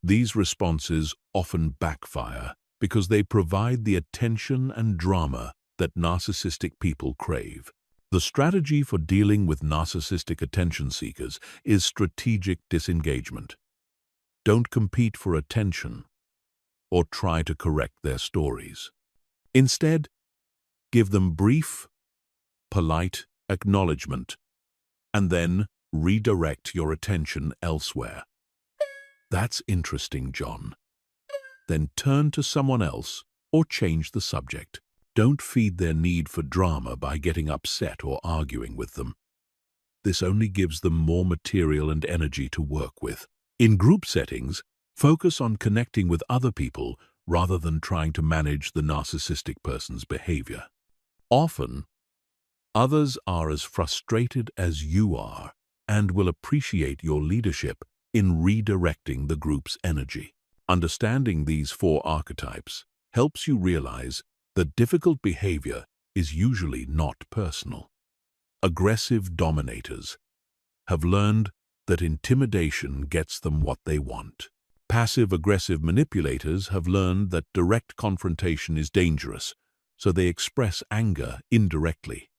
These responses often backfire because they provide the attention and drama that narcissistic people crave. The strategy for dealing with narcissistic attention seekers is strategic disengagement. Don't compete for attention or try to correct their stories. Instead, give them brief, polite acknowledgement and then redirect your attention elsewhere. That's interesting, John. Then turn to someone else or change the subject. Don't feed their need for drama by getting upset or arguing with them. This only gives them more material and energy to work with. In group settings, focus on connecting with other people rather than trying to manage the narcissistic person's behavior. Often, others are as frustrated as you are and will appreciate your leadership in redirecting the group's energy. Understanding these 4 archetypes helps you realize that difficult behavior is usually not personal. Aggressive dominators have learned that intimidation gets them what they want. Passive-aggressive manipulators have learned that direct confrontation is dangerous, so they express anger indirectly.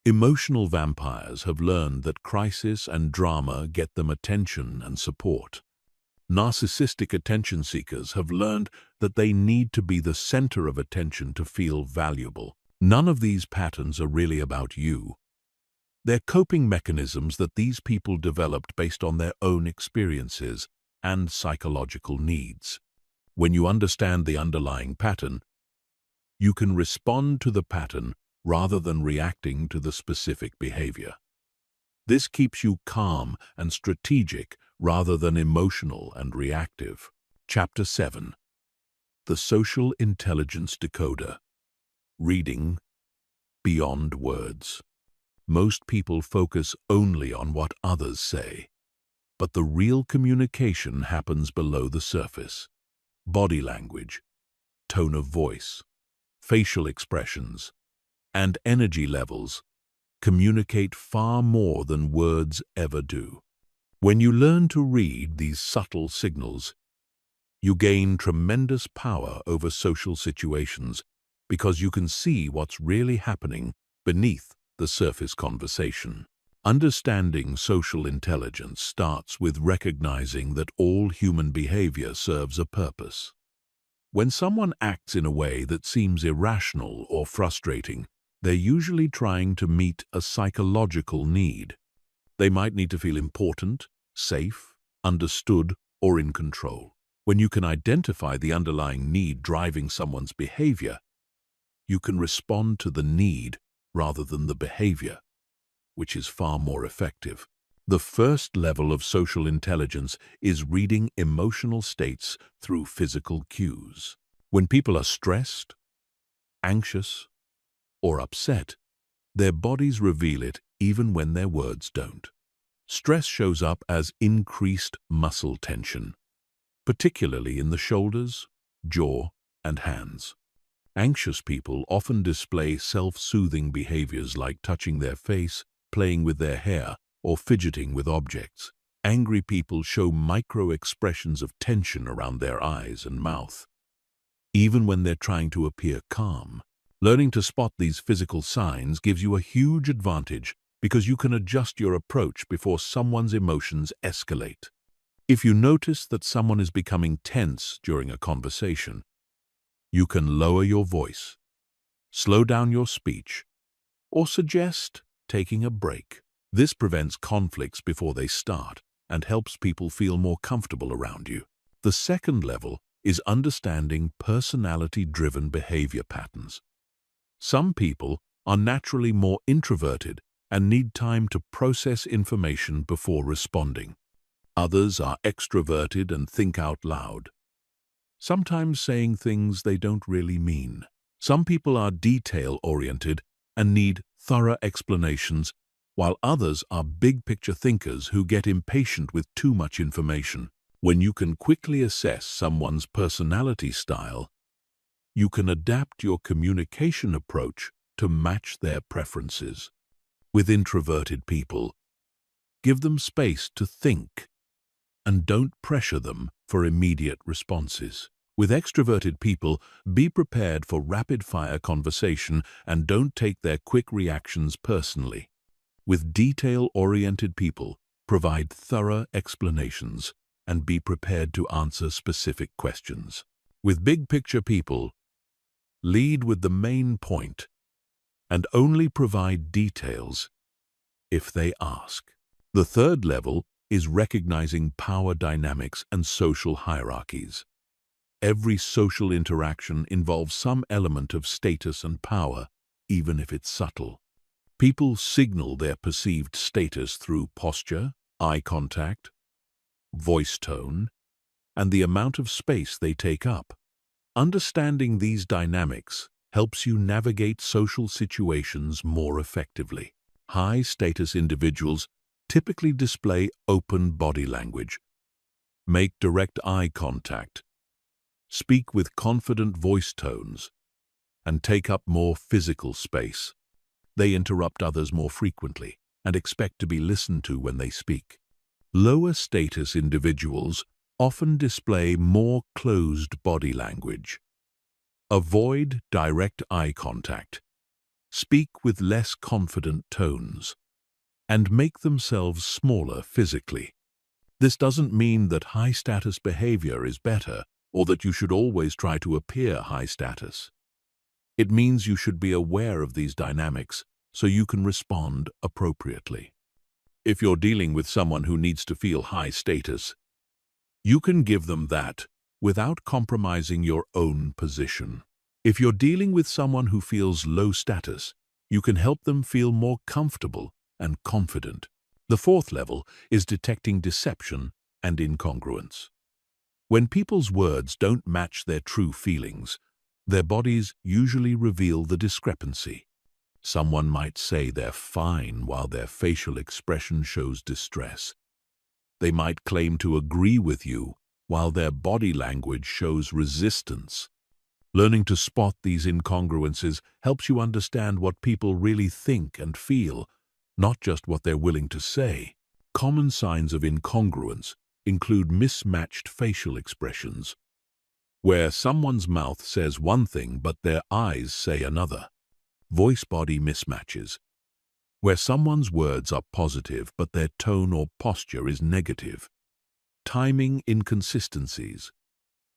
Emotional vampires have learned that crisis and drama get them attention and support. Narcissistic attention seekers have learned that they need to be the center of attention to feel valuable. None of these patterns are really about you. They're coping mechanisms that these people developed based on their own experiences and psychological needs. When you understand the underlying pattern, you can respond to the pattern rather than reacting to the specific behavior. This keeps you calm and strategic rather than emotional and reactive. Chapter 7. The Social Intelligence Decoder. Reading beyond words. Most people focus only on what others say, but the real communication happens below the surface. Body language, tone of voice, facial expressions, and energy levels communicate far more than words ever do. When you learn to read these subtle signals, you gain tremendous power over social situations because you can see what's really happening beneath the surface conversation. Understanding social intelligence starts with recognizing that all human behavior serves a purpose. When someone acts in a way that seems irrational or frustrating, they're usually trying to meet a psychological need. They might need to feel important, safe, understood, or in control. When you can identify the underlying need driving someone's behavior, you can respond to the need rather than the behavior, which is far more effective. The first level of social intelligence is reading emotional states through physical cues. When people are stressed, anxious, or upset, their bodies reveal it even when their words don't. Stress shows up as increased muscle tension, particularly in the shoulders, jaw, and hands. Anxious people often display self-soothing behaviors like touching their face, playing with their hair, or fidgeting with objects. Angry people show micro-expressions of tension around their eyes and mouth, even when they're trying to appear calm. Learning to spot these physical signs gives you a huge advantage because you can adjust your approach before someone's emotions escalate. If you notice that someone is becoming tense during a conversation, you can lower your voice, slow down your speech, or suggest taking a break. This prevents conflicts before they start and helps people feel more comfortable around you. The second level is understanding personality-driven behavior patterns. Some people are naturally more introverted and need time to process information before responding. Others are extroverted and think out loud, sometimes saying things they don't really mean. Some people are detail-oriented and need thorough explanations, while others are big-picture thinkers who get impatient with too much information. When you can quickly assess someone's personality style, you can adapt your communication approach to match their preferences. With introverted people, give them space to think and don't pressure them for immediate responses. With extroverted people, be prepared for rapid-fire conversation and don't take their quick reactions personally. With detail-oriented people, provide thorough explanations and be prepared to answer specific questions. With big-picture people, lead with the main point and only provide details if they ask. The third level is recognizing power dynamics and social hierarchies. Every social interaction involves some element of status and power, even if it's subtle. People signal their perceived status through posture, eye contact, voice tone, and the amount of space they take up. Understanding these dynamics helps you navigate social situations more effectively. High-status individuals typically display open body language, make direct eye contact, speak with confident voice tones, and take up more physical space. They interrupt others more frequently and expect to be listened to when they speak. Lower-status individuals often display more closed body language, avoid direct eye contact, speak with less confident tones, and make themselves smaller physically. This doesn't mean that high-status behavior is better or that you should always try to appear high status. It means you should be aware of these dynamics so you can respond appropriately. If you're dealing with someone who needs to feel high status, you can give them that without compromising your own position. If you're dealing with someone who feels low status, you can help them feel more comfortable and confident. The fourth level is detecting deception and incongruence. When people's words don't match their true feelings, their bodies usually reveal the discrepancy. Someone might say they're fine while their facial expression shows distress. They might claim to agree with you while their body language shows resistance. Learning to spot these incongruences helps you understand what people really think and feel, not just what they're willing to say. Common signs of incongruence include mismatched facial expressions, where someone's mouth says one thing but their eyes say another. Voice-body mismatches, where someone's words are positive but their tone or posture is negative. Timing inconsistencies,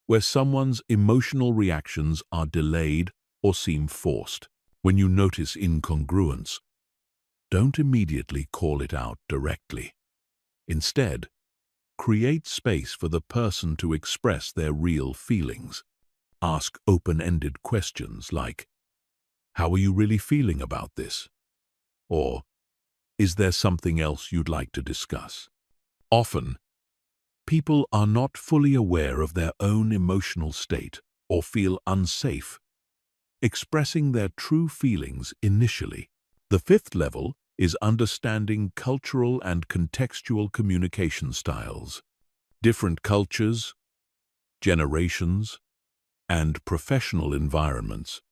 where someone's emotional reactions are delayed or seem forced. When you notice incongruence, don't immediately call it out directly. Instead, create space for the person to express their real feelings. Ask open-ended questions like, "How are you really feeling about this?" Or, "Is there something else you'd like to discuss?" Often, people are not fully aware of their own emotional state or feel unsafe expressing their true feelings initially. The fifth level is understanding cultural and contextual communication styles. Different cultures, generations, and professional environments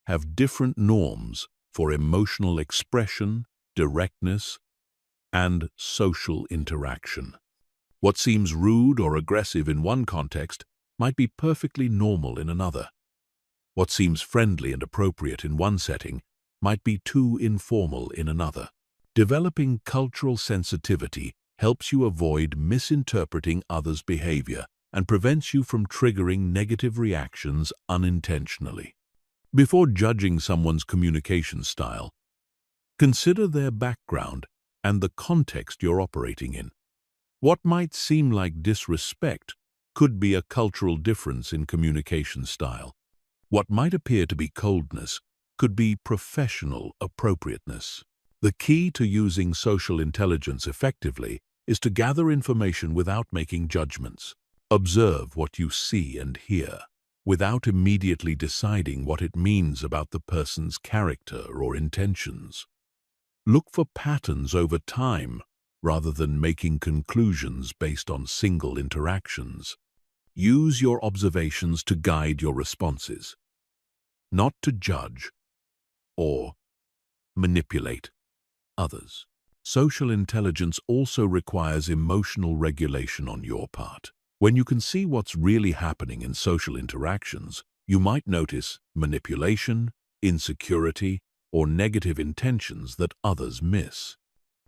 have different norms for emotional expression, directness, and social interaction. What seems rude or aggressive in one context might be perfectly normal in another. What seems friendly and appropriate in one setting might be too informal in another. Developing cultural sensitivity helps you avoid misinterpreting others' behavior and prevents you from triggering negative reactions unintentionally. Before judging someone's communication style, consider their background and the context you're operating in. What might seem like disrespect could be a cultural difference in communication style. What might appear to be coldness could be professional appropriateness. The key to using social intelligence effectively is to gather information without making judgments. Observe what you see and hear, without immediately deciding what it means about the person's character or intentions. Look for patterns over time, rather than making conclusions based on single interactions. Use your observations to guide your responses, not to judge or manipulate others. Social intelligence also requires emotional regulation on your part. When you can see what's really happening in social interactions, you might notice manipulation, insecurity, or negative intentions that others miss.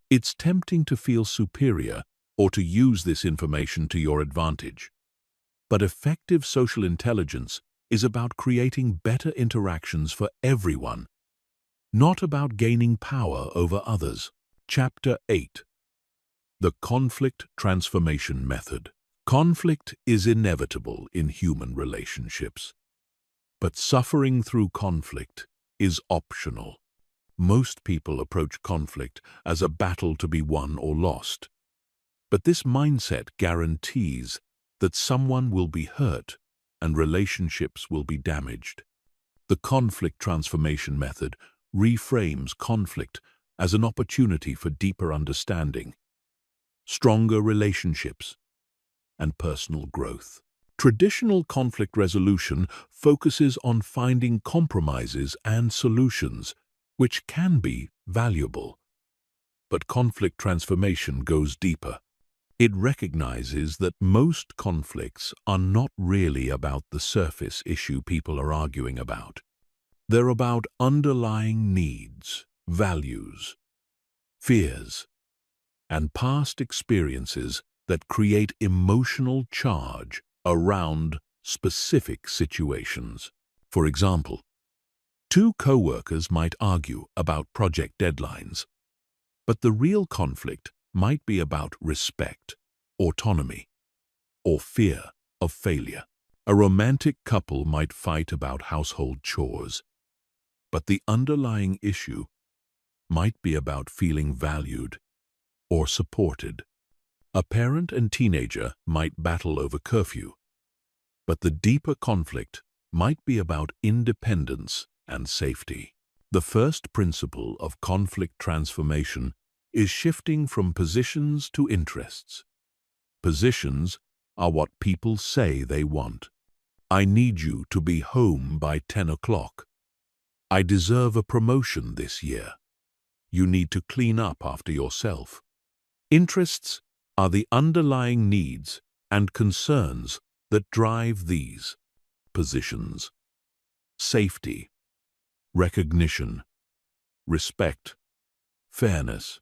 It's tempting to feel superior or to use this information to your advantage. But effective social intelligence is about creating better interactions for everyone, not about gaining power over others. Chapter 8. The Conflict Transformation Method. Conflict is inevitable in human relationships, but suffering through conflict is optional. Most people approach conflict as a battle to be won or lost, but this mindset guarantees that someone will be hurt and relationships will be damaged. The conflict transformation method reframes conflict as an opportunity for deeper understanding, stronger relationships, and personal growth. Traditional conflict resolution focuses on finding compromises and solutions, which can be valuable. But conflict transformation goes deeper. It recognizes that most conflicts are not really about the surface issue people are arguing about. They're about underlying needs, values, fears, and past experiences that create emotional charge around specific situations. For example, two co-workers might argue about project deadlines, but the real conflict might be about respect, autonomy, or fear of failure. A romantic couple might fight about household chores, but the underlying issue might be about feeling valued or supported. A parent and teenager might battle over curfew, but the deeper conflict might be about independence and safety. The first principle of conflict transformation is shifting from positions to interests. Positions are what people say they want. I need you to be home by 10 o'clock. I deserve a promotion this year. You need to clean up after yourself. Interests are the underlying needs and concerns that drive these positions. Safety, recognition, respect, fairness,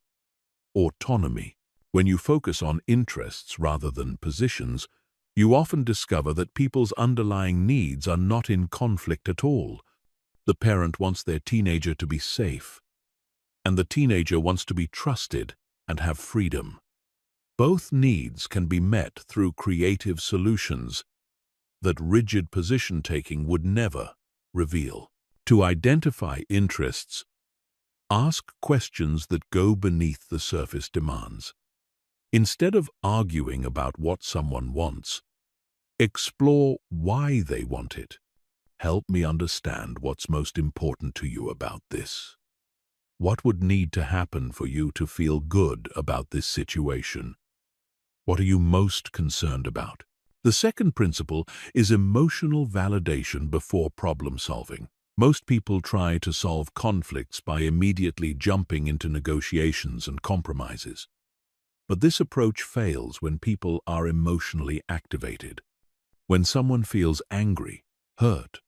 autonomy. When you focus on interests rather than positions, you often discover that people's underlying needs are not in conflict at all. The parent wants their teenager to be safe, and the teenager wants to be trusted and have freedom. Both needs can be met through creative solutions that rigid position-taking would never reveal. To identify interests, ask questions that go beneath the surface demands. Instead of arguing about what someone wants, explore why they want it. Help me understand what's most important to you about this. What would need to happen for you to feel good about this situation? What are you most concerned about? The second principle is emotional validation before problem solving. Most people try to solve conflicts by immediately jumping into negotiations and compromises. But this approach fails when people are emotionally activated. When someone feels angry, hurt,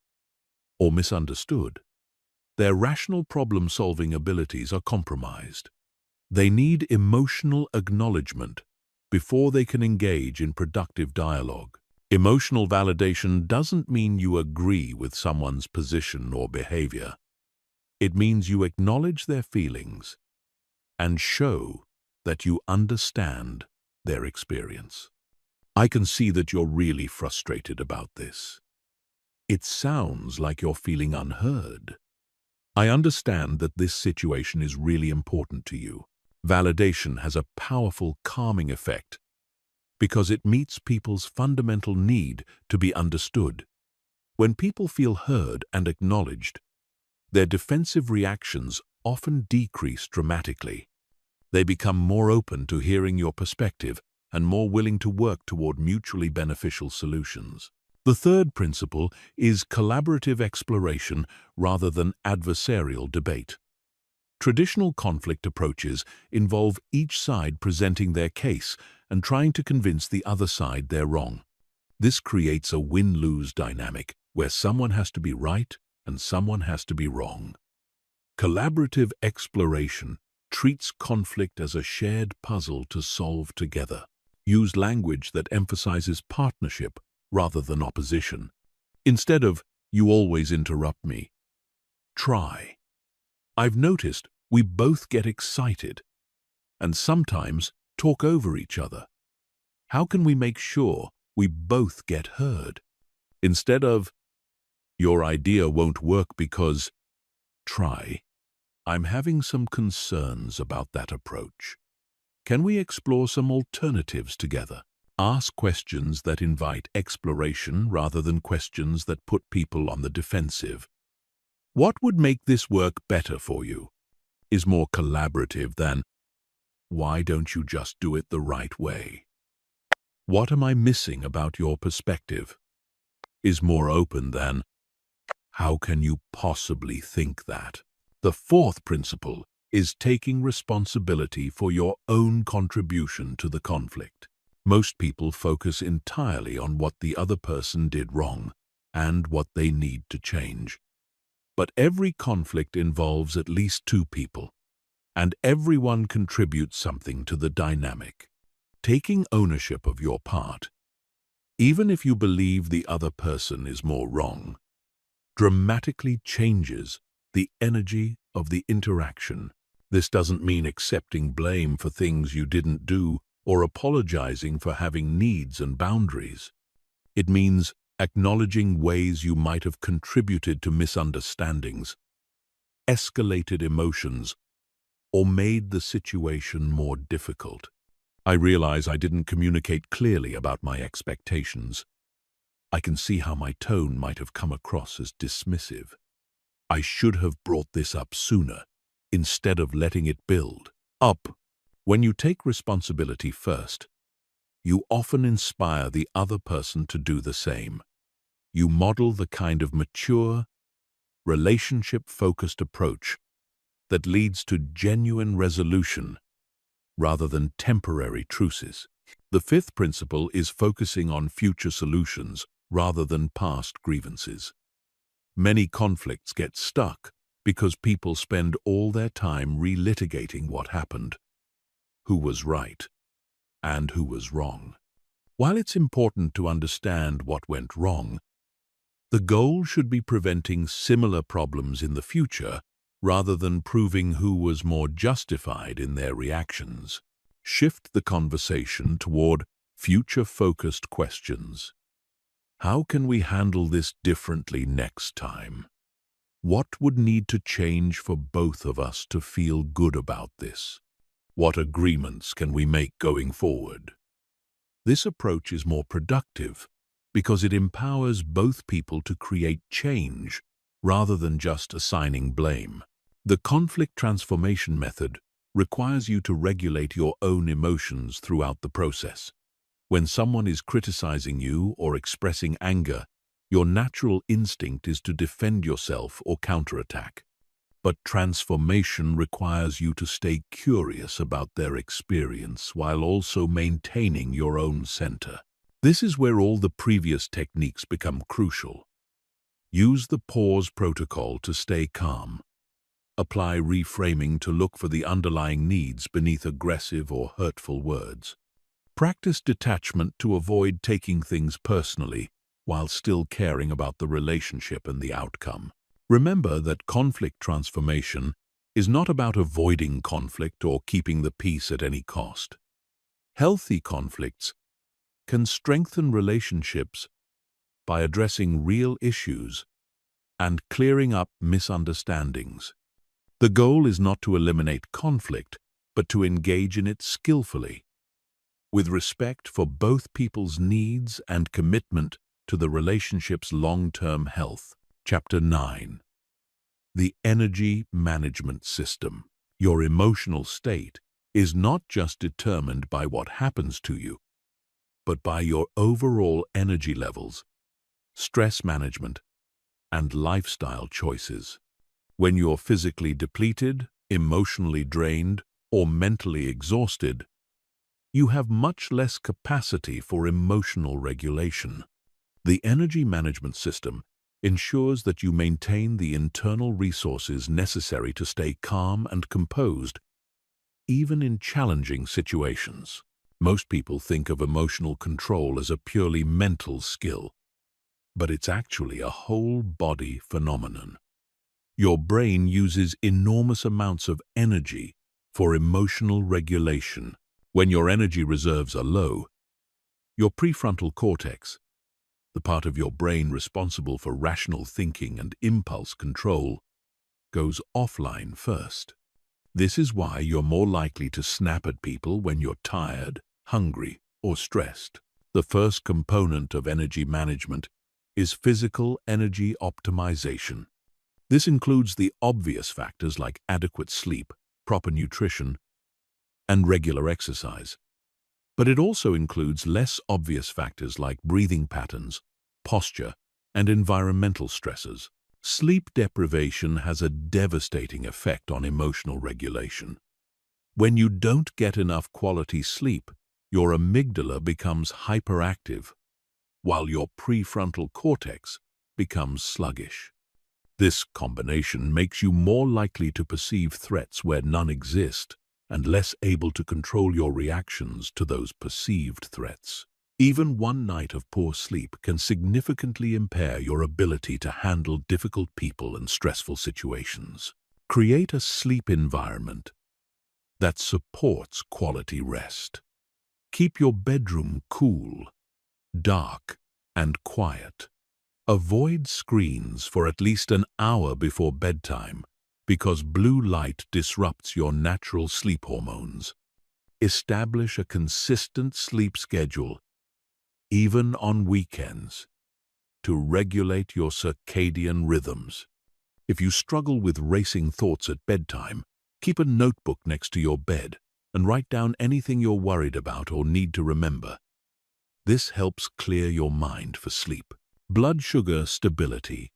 or misunderstood, their rational problem-solving abilities are compromised. They need emotional acknowledgement before they can engage in productive dialogue. Emotional validation doesn't mean you agree with someone's position or behavior. It means you acknowledge their feelings and show that you understand their experience. I can see that you're really frustrated about this. It sounds like you're feeling unheard. I understand that this situation is really important to you. Validation has a powerful calming effect because it meets people's fundamental need to be understood. When people feel heard and acknowledged, their defensive reactions often decrease dramatically. They become more open to hearing your perspective and more willing to work toward mutually beneficial solutions. The third principle is collaborative exploration rather than adversarial debate. Traditional conflict approaches involve each side presenting their case and trying to convince the other side they're wrong. This creates a win-lose dynamic where someone has to be right and someone has to be wrong. Collaborative exploration treats conflict as a shared puzzle to solve together. Use language that emphasizes partnership rather than opposition. Instead of, "You always interrupt me," try, "I've noticed we both get excited and sometimes talk over each other. How can we make sure we both get heard?" Instead of, "Your idea won't work because," try, "I'm having some concerns about that approach. Can we explore some alternatives together?" Ask questions that invite exploration rather than questions that put people on the defensive. "What would make this work better for you?" is more collaborative than, "Why don't you just do it the right way?" "What am I missing about your perspective?" is more open than, "How can you possibly think that?" The fourth principle is taking responsibility for your own contribution to the conflict. Most people focus entirely on what the other person did wrong and what they need to change. But every conflict involves at least two people, and everyone contributes something to the dynamic. Taking ownership of your part, even if you believe the other person is more wrong, dramatically changes the energy of the interaction. This doesn't mean accepting blame for things you didn't do or apologizing for having needs and boundaries. It means acknowledging ways you might have contributed to misunderstandings, escalated emotions, or made the situation more difficult. "I realize I didn't communicate clearly about my expectations. I can see how my tone might have come across as dismissive. I should have brought this up sooner, instead of letting it build up." When you take responsibility first, you often inspire the other person to do the same. You model the kind of mature, relationship-focused approach that leads to genuine resolution rather than temporary truces. The fifth principle is focusing on future solutions rather than past grievances. Many conflicts get stuck because people spend all their time relitigating what happened, who was right, and who was wrong. While it's important to understand what went wrong, the goal should be preventing similar problems in the future rather than proving who was more justified in their reactions. Shift the conversation toward future-focused questions. How can we handle this differently next time? What would need to change for both of us to feel good about this? What agreements can we make going forward? This approach is more productive because it empowers both people to create change rather than just assigning blame. The conflict transformation method requires you to regulate your own emotions throughout the process. When someone is criticizing you or expressing anger, your natural instinct is to defend yourself or counterattack. But transformation requires you to stay curious about their experience while also maintaining your own center. This is where all the previous techniques become crucial. Use the pause protocol to stay calm. Apply reframing to look for the underlying needs beneath aggressive or hurtful words. Practice detachment to avoid taking things personally while still caring about the relationship and the outcome. Remember that conflict transformation is not about avoiding conflict or keeping the peace at any cost. Healthy conflicts can strengthen relationships by addressing real issues and clearing up misunderstandings. The goal is not to eliminate conflict, but to engage in it skillfully, with respect for both people's needs and commitment to the relationship's long-term health. Chapter 9. The Energy Management System. Your emotional state is not just determined by what happens to you, but by your overall energy levels, stress management, and lifestyle choices. When you're physically depleted, emotionally drained, or mentally exhausted, you have much less capacity for emotional regulation. The energy management system ensures that you maintain the internal resources necessary to stay calm and composed, even in challenging situations. Most people think of emotional control as a purely mental skill, but it's actually a whole-body phenomenon. Your brain uses enormous amounts of energy for emotional regulation. When your energy reserves are low, your prefrontal cortex, the part of your brain responsible for rational thinking and impulse control, goes offline first. This is why you're more likely to snap at people when you're tired, hungry, or stressed. The first component of energy management is physical energy optimization. This includes the obvious factors like adequate sleep, proper nutrition, and regular exercise. But it also includes less obvious factors like breathing patterns, posture, and environmental stresses. Sleep deprivation has a devastating effect on emotional regulation. When you don't get enough quality sleep, your amygdala becomes hyperactive, while your prefrontal cortex becomes sluggish. This combination makes you more likely to perceive threats where none exist and less able to control your reactions to those perceived threats. Even one night of poor sleep can significantly impair your ability to handle difficult people and stressful situations. Create a sleep environment that supports quality rest. Keep your bedroom cool, dark, and quiet. Avoid screens for at least an hour before bedtime because blue light disrupts your natural sleep hormones. Establish a consistent sleep schedule, even on weekends, to regulate your circadian rhythms. If you struggle with racing thoughts at bedtime, keep a notebook next to your bed and write down anything you're worried about or need to remember. This helps clear your mind for sleep. Blood sugar stability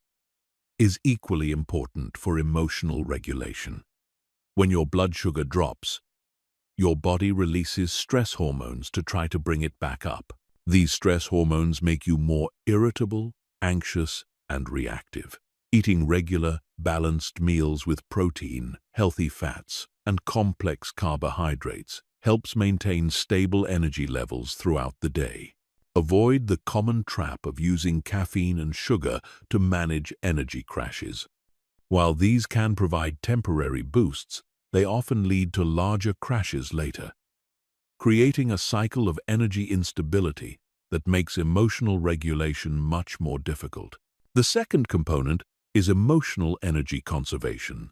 is equally important for emotional regulation. When your blood sugar drops, your body releases stress hormones to try to bring it back up. These stress hormones make you more irritable, anxious, and reactive. Eating regular, balanced meals with protein, healthy fats, and complex carbohydrates helps maintain stable energy levels throughout the day. Avoid the common trap of using caffeine and sugar to manage energy crashes. While these can provide temporary boosts, they often lead to larger crashes later, creating a cycle of energy instability that makes emotional regulation much more difficult. The second component is emotional energy conservation.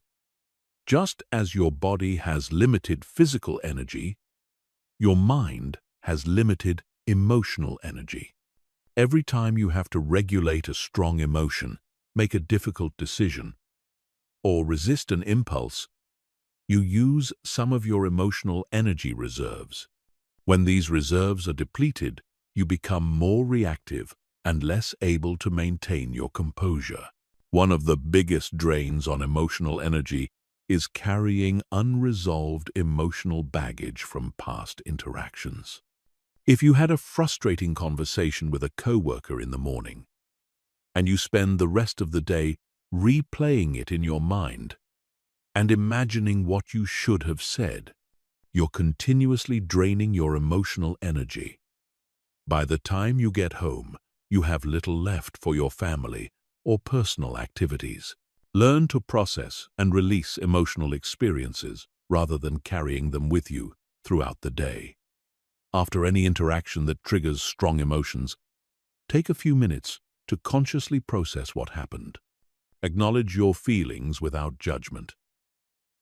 Just as your body has limited physical energy, your mind has limited emotional energy. Every time you have to regulate a strong emotion, make a difficult decision, or resist an impulse, you use some of your emotional energy reserves. When these reserves are depleted, you become more reactive and less able to maintain your composure. One of the biggest drains on emotional energy is carrying unresolved emotional baggage from past interactions. If you had a frustrating conversation with a coworker in the morning, and you spend the rest of the day replaying it in your mind and imagining what you should have said, you're continuously draining your emotional energy. By the time you get home, you have little left for your family or personal activities. Learn to process and release emotional experiences rather than carrying them with you throughout the day. After any interaction that triggers strong emotions, take a few minutes to consciously process what happened. Acknowledge your feelings without judgment.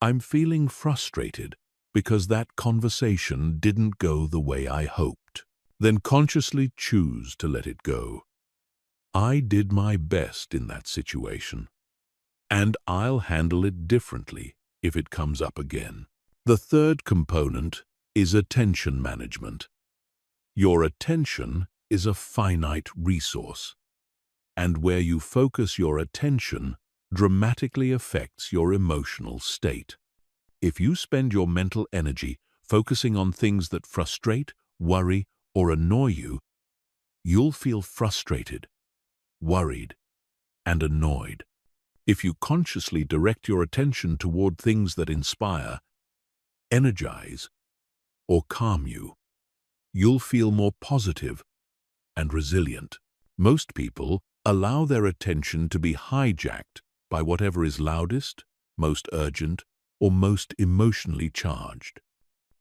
I'm feeling frustrated because that conversation didn't go the way I hoped. Then consciously choose to let it go. I did my best in that situation, and I'll handle it differently if it comes up again. The third component is attention management. Your attention is a finite resource, and where you focus your attention dramatically affects your emotional state. If you spend your mental energy focusing on things that frustrate, worry, or annoy you, you'll feel frustrated, worried, and annoyed. If you consciously direct your attention toward things that inspire, energize, or calm you, you'll feel more positive and resilient. Most people allow their attention to be hijacked by whatever is loudest, most urgent, or most emotionally charged.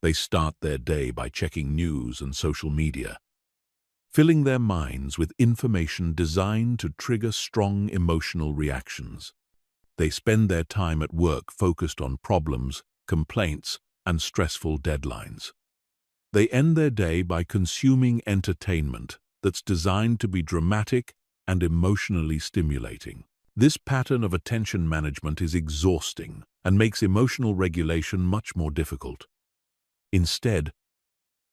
They start their day by checking news and social media, filling their minds with information designed to trigger strong emotional reactions. They spend their time at work focused on problems, complaints, and stressful deadlines. They end their day by consuming entertainment that's designed to be dramatic and emotionally stimulating. This pattern of attention management is exhausting and makes emotional regulation much more difficult. Instead,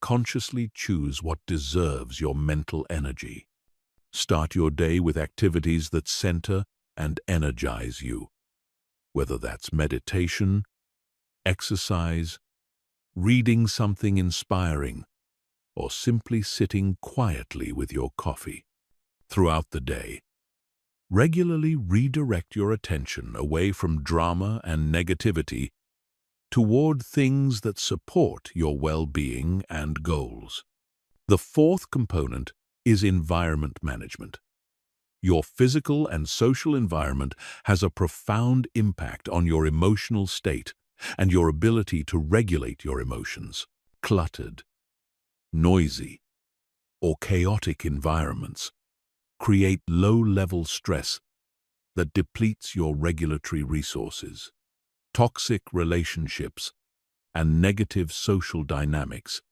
consciously choose what deserves your mental energy. Start your day with activities that center and energize you, whether that's meditation, exercise, reading something inspiring, or simply sitting quietly with your coffee. Throughout the day, regularly redirect your attention away from drama and negativity toward things that support your well-being and goals. The fourth component is environment management. Your physical and social environment has a profound impact on your emotional state and your ability to regulate your emotions. Cluttered, noisy, or chaotic environments create low-level stress that depletes your regulatory resources. Toxic relationships and negative social dynamics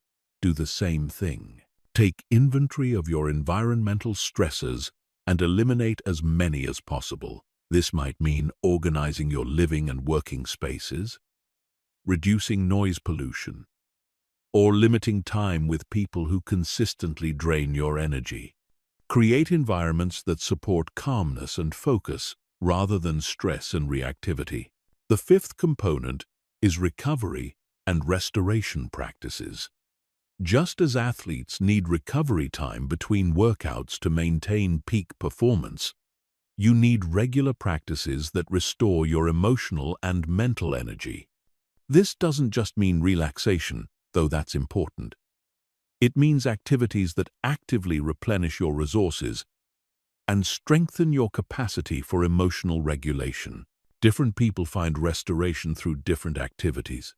do the same thing. Take inventory of your environmental stressors and eliminate as many as possible. This might mean organizing your living and working spaces, reducing noise pollution, or limiting time with people who consistently drain your energy. Create environments that support calmness and focus rather than stress and reactivity. The fifth component is recovery and restoration practices. Just as athletes need recovery time between workouts to maintain peak performance, you need regular practices that restore your emotional and mental energy. This doesn't just mean relaxation, though that's important. It means activities that actively replenish your resources and strengthen your capacity for emotional regulation. Different people find restoration through different activities.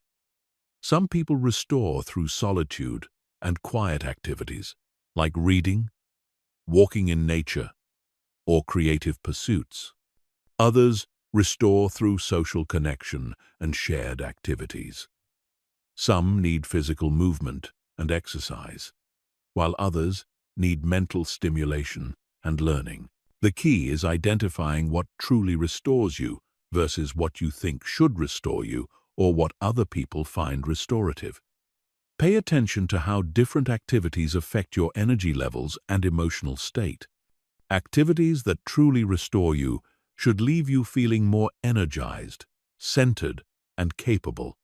Some people restore through solitude and quiet activities, like reading, walking in nature, or creative pursuits. Others restore through social connection and shared activities. Some need physical movement and exercise, while others need mental stimulation and learning. The key is identifying what truly restores you versus what you think should restore you or what other people find restorative. Pay attention to how different activities affect your energy levels and emotional state. Activities that truly restore you should leave you feeling more energized, centered, and capable,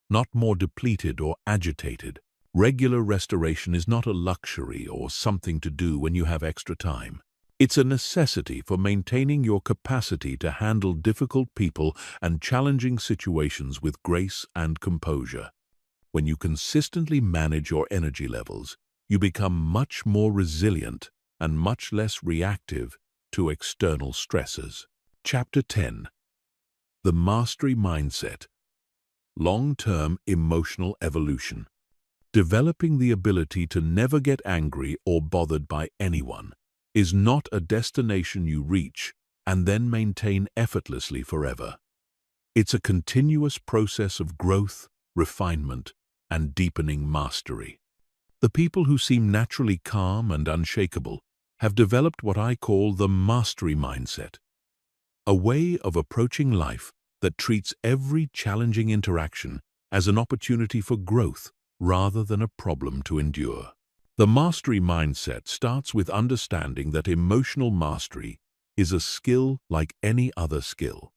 not more depleted or agitated. Regular restoration is not a luxury or something to do when you have extra time. It's a necessity for maintaining your capacity to handle difficult people and challenging situations with grace and composure. When you consistently manage your energy levels, you become much more resilient and much less reactive to external stresses. Chapter 10. The Mastery Mindset. Long-term emotional evolution. Developing the ability to never get angry or bothered by anyone is not a destination you reach, and then maintain effortlessly forever. It's a continuous process of growth, refinement, and deepening mastery. The people who seem naturally calm and unshakable have developed what I call the mastery mindset, a way of approaching life that treats every challenging interaction as an opportunity for growth rather than a problem to endure. The mastery mindset starts with understanding that emotional mastery is a skill like any other skill.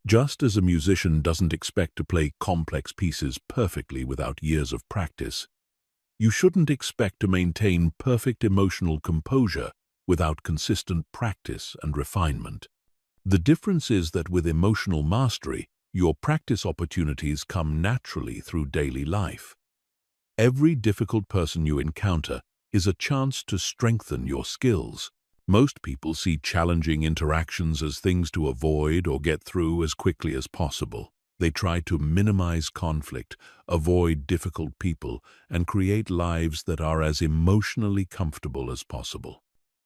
Just as a musician doesn't expect to play complex pieces perfectly without years of practice, you shouldn't expect to maintain perfect emotional composure without consistent practice and refinement. The difference is that with emotional mastery, your practice opportunities come naturally through daily life. Every difficult person you encounter is a chance to strengthen your skills. Most people see challenging interactions as things to avoid or get through as quickly as possible. They try to minimize conflict, avoid difficult people, and create lives that are as emotionally comfortable as possible.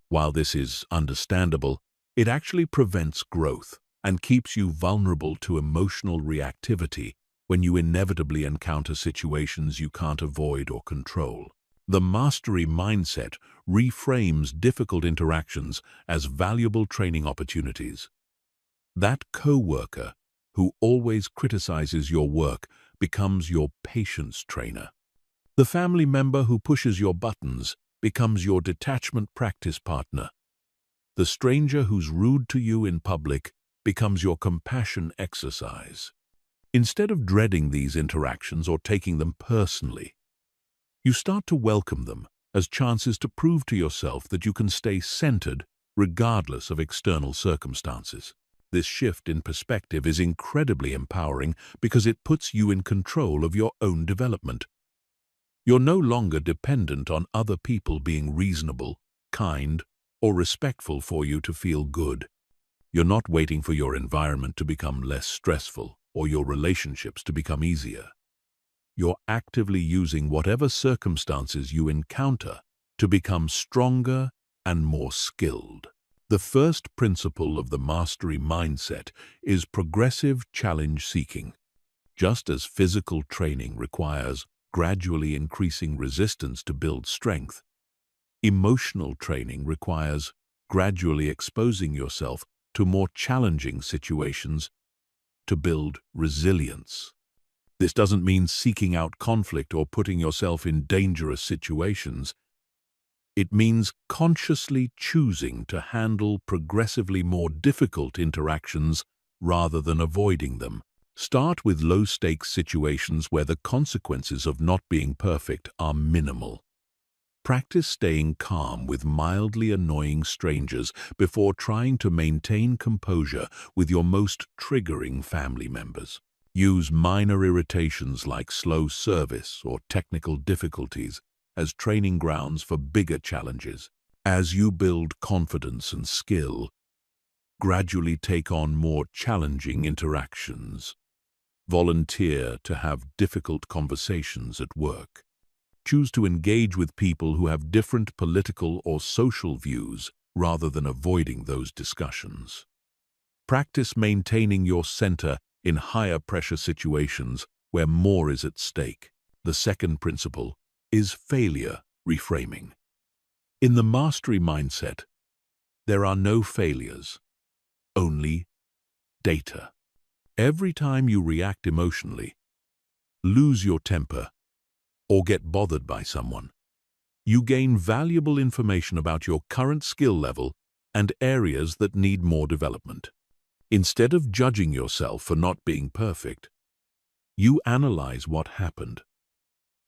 While this is understandable, it actually prevents growth and keeps you vulnerable to emotional reactivity when you inevitably encounter situations you can't avoid or control. The mastery mindset reframes difficult interactions as valuable training opportunities. That coworker who always criticizes your work becomes your patience trainer. The family member who pushes your buttons becomes your detachment practice partner. The stranger who's rude to you in public becomes your compassion exercise. Instead of dreading these interactions or taking them personally, you start to welcome them as chances to prove to yourself that you can stay centered regardless of external circumstances. This shift in perspective is incredibly empowering because it puts you in control of your own development. You're no longer dependent on other people being reasonable, kind, or respectful for you to feel good. You're not waiting for your environment to become less stressful or your relationships to become easier. You're actively using whatever circumstances you encounter to become stronger and more skilled. The first principle of the mastery mindset is progressive challenge seeking. Just as physical training requires gradually increasing resistance to build strength, emotional training requires gradually exposing yourself to more challenging situations to build resilience. This doesn't mean seeking out conflict or putting yourself in dangerous situations. It means consciously choosing to handle progressively more difficult interactions rather than avoiding them. Start with low-stakes situations where the consequences of not being perfect are minimal. Practice staying calm with mildly annoying strangers before trying to maintain composure with your most triggering family members. Use minor irritations like slow service or technical difficulties as training grounds for bigger challenges. As you build confidence and skill, gradually take on more challenging interactions. Volunteer to have difficult conversations at work. Choose to engage with people who have different political or social views rather than avoiding those discussions. Practice maintaining your center in higher pressure situations where more is at stake. The second principle is failure reframing. In the mastery mindset, there are no failures, only data. Every time you react emotionally, lose your temper, or get bothered by someone, you gain valuable information about your current skill level and areas that need more development. Instead of judging yourself for not being perfect, you analyze what happened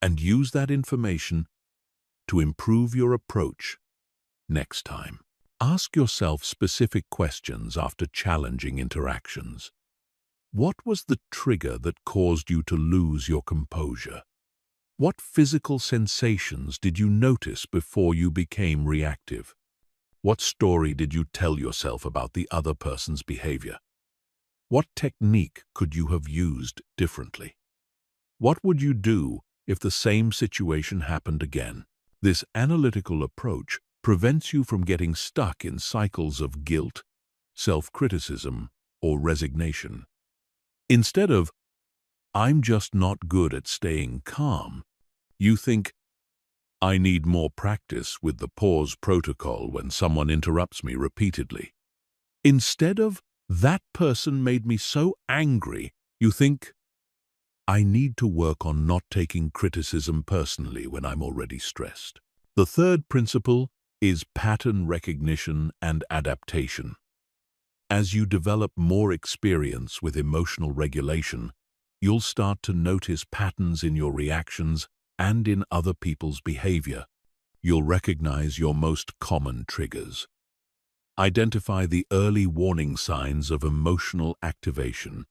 and use that information to improve your approach next time. Ask yourself specific questions after challenging interactions. What was the trigger that caused you to lose your composure? What physical sensations did you notice before you became reactive? What story did you tell yourself about the other person's behavior? What technique could you have used differently? What would you do if the same situation happened again? This analytical approach prevents you from getting stuck in cycles of guilt, self-criticism, or resignation. Instead of, "I'm just not good at staying calm," you think, "I need more practice with the pause protocol when someone interrupts me repeatedly." Instead of, "That person made me so angry," you think, "I need to work on not taking criticism personally when I'm already stressed." The third principle is pattern recognition and adaptation. As you develop more experience with emotional regulation, you'll start to notice patterns in your reactions and in other people's behavior. You'll recognize your most common triggers. Identify the early warning signs of emotional activation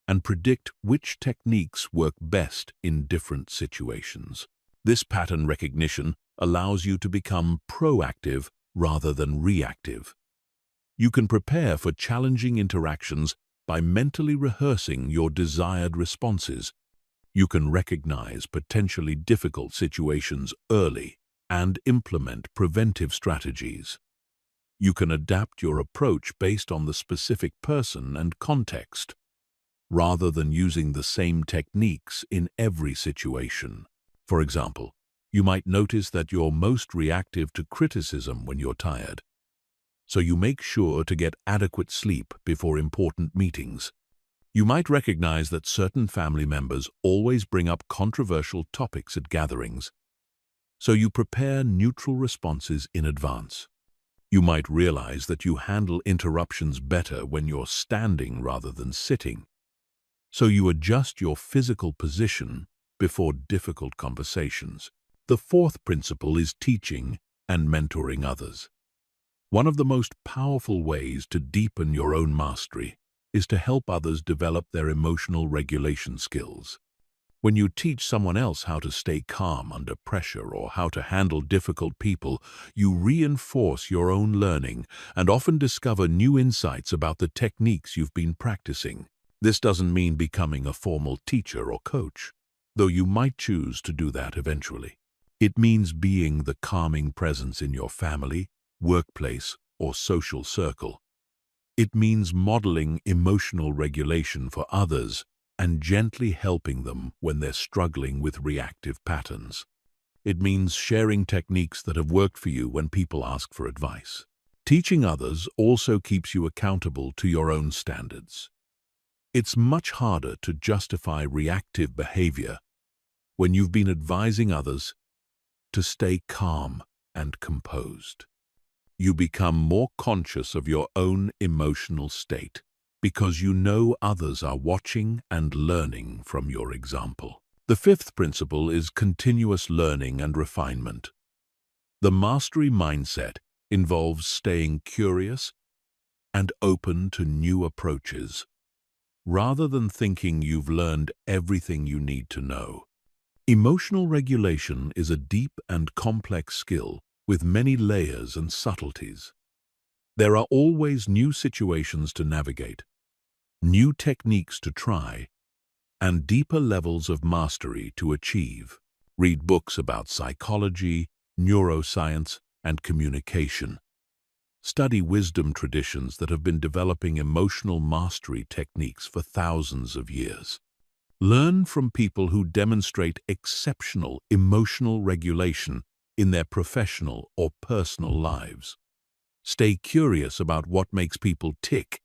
and predict which techniques work best in different situations. This pattern recognition allows you to become proactive rather than reactive. You can prepare for challenging interactions by mentally rehearsing your desired responses. You can recognize potentially difficult situations early and implement preventive strategies. You can adapt your approach based on the specific person and context, rather than using the same techniques in every situation. For example, you might notice that you're most reactive to criticism when you're tired, so you make sure to get adequate sleep before important meetings. You might recognize that certain family members always bring up controversial topics at gatherings, so you prepare neutral responses in advance. You might realize that you handle interruptions better when you're standing rather than sitting, so you adjust your physical position before difficult conversations. The fourth principle is teaching and mentoring others. One of the most powerful ways to deepen your own mastery is to help others develop their emotional regulation skills. When you teach someone else how to stay calm under pressure or how to handle difficult people, you reinforce your own learning and often discover new insights about the techniques you've been practicing. This doesn't mean becoming a formal teacher or coach, though you might choose to do that eventually. It means being the calming presence in your family, workplace, or social circle. It means modeling emotional regulation for others and gently helping them when they're struggling with reactive patterns. It means sharing techniques that have worked for you when people ask for advice. Teaching others also keeps you accountable to your own standards. It's much harder to justify reactive behavior when you've been advising others to stay calm and composed. You become more conscious of your own emotional state because you know others are watching and learning from your example. The fifth principle is continuous learning and refinement. The mastery mindset involves staying curious and open to new approaches, rather than thinking you've learned everything you need to know. Emotional regulation is a deep and complex skill with many layers and subtleties. There are always new situations to navigate, new techniques to try, and deeper levels of mastery to achieve. Read books about psychology, neuroscience, and communication. Study wisdom traditions that have been developing emotional mastery techniques for thousands of years. Learn from people who demonstrate exceptional emotional regulation in their professional or personal lives. Stay curious about what makes people tick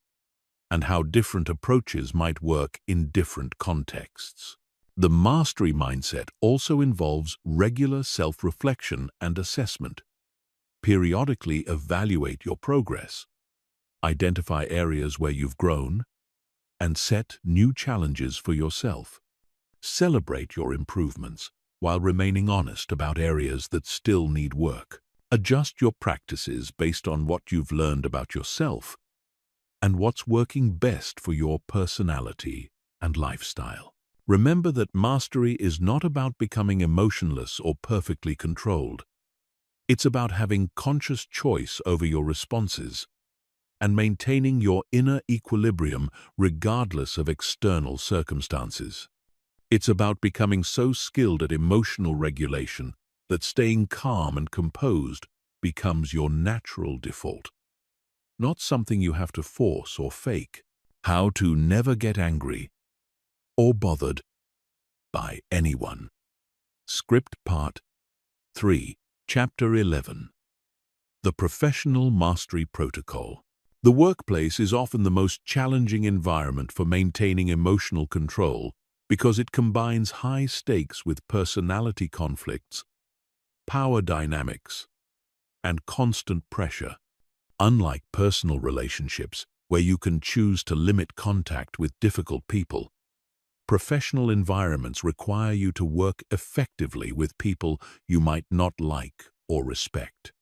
and how different approaches might work in different contexts. The mastery mindset also involves regular self-reflection and assessment. Periodically evaluate your progress, identify areas where you've grown, and set new challenges for yourself. Celebrate your improvements while remaining honest about areas that still need work. Adjust your practices based on what you've learned about yourself and what's working best for your personality and lifestyle. Remember that mastery is not about becoming emotionless or perfectly controlled. It's about having conscious choice over your responses and maintaining your inner equilibrium regardless of external circumstances. It's about becoming so skilled at emotional regulation that staying calm and composed becomes your natural default. not something you have to force or fake. How to never get angry or bothered by anyone. Script Part 3, Chapter 11. The Professional Mastery Protocol. The workplace is often the most challenging environment for maintaining emotional control because it combines high stakes with personality conflicts, power dynamics, and constant pressure. Unlike personal relationships, where you can choose to limit contact with difficult people, professional environments require you to work effectively with people you might not like or respect.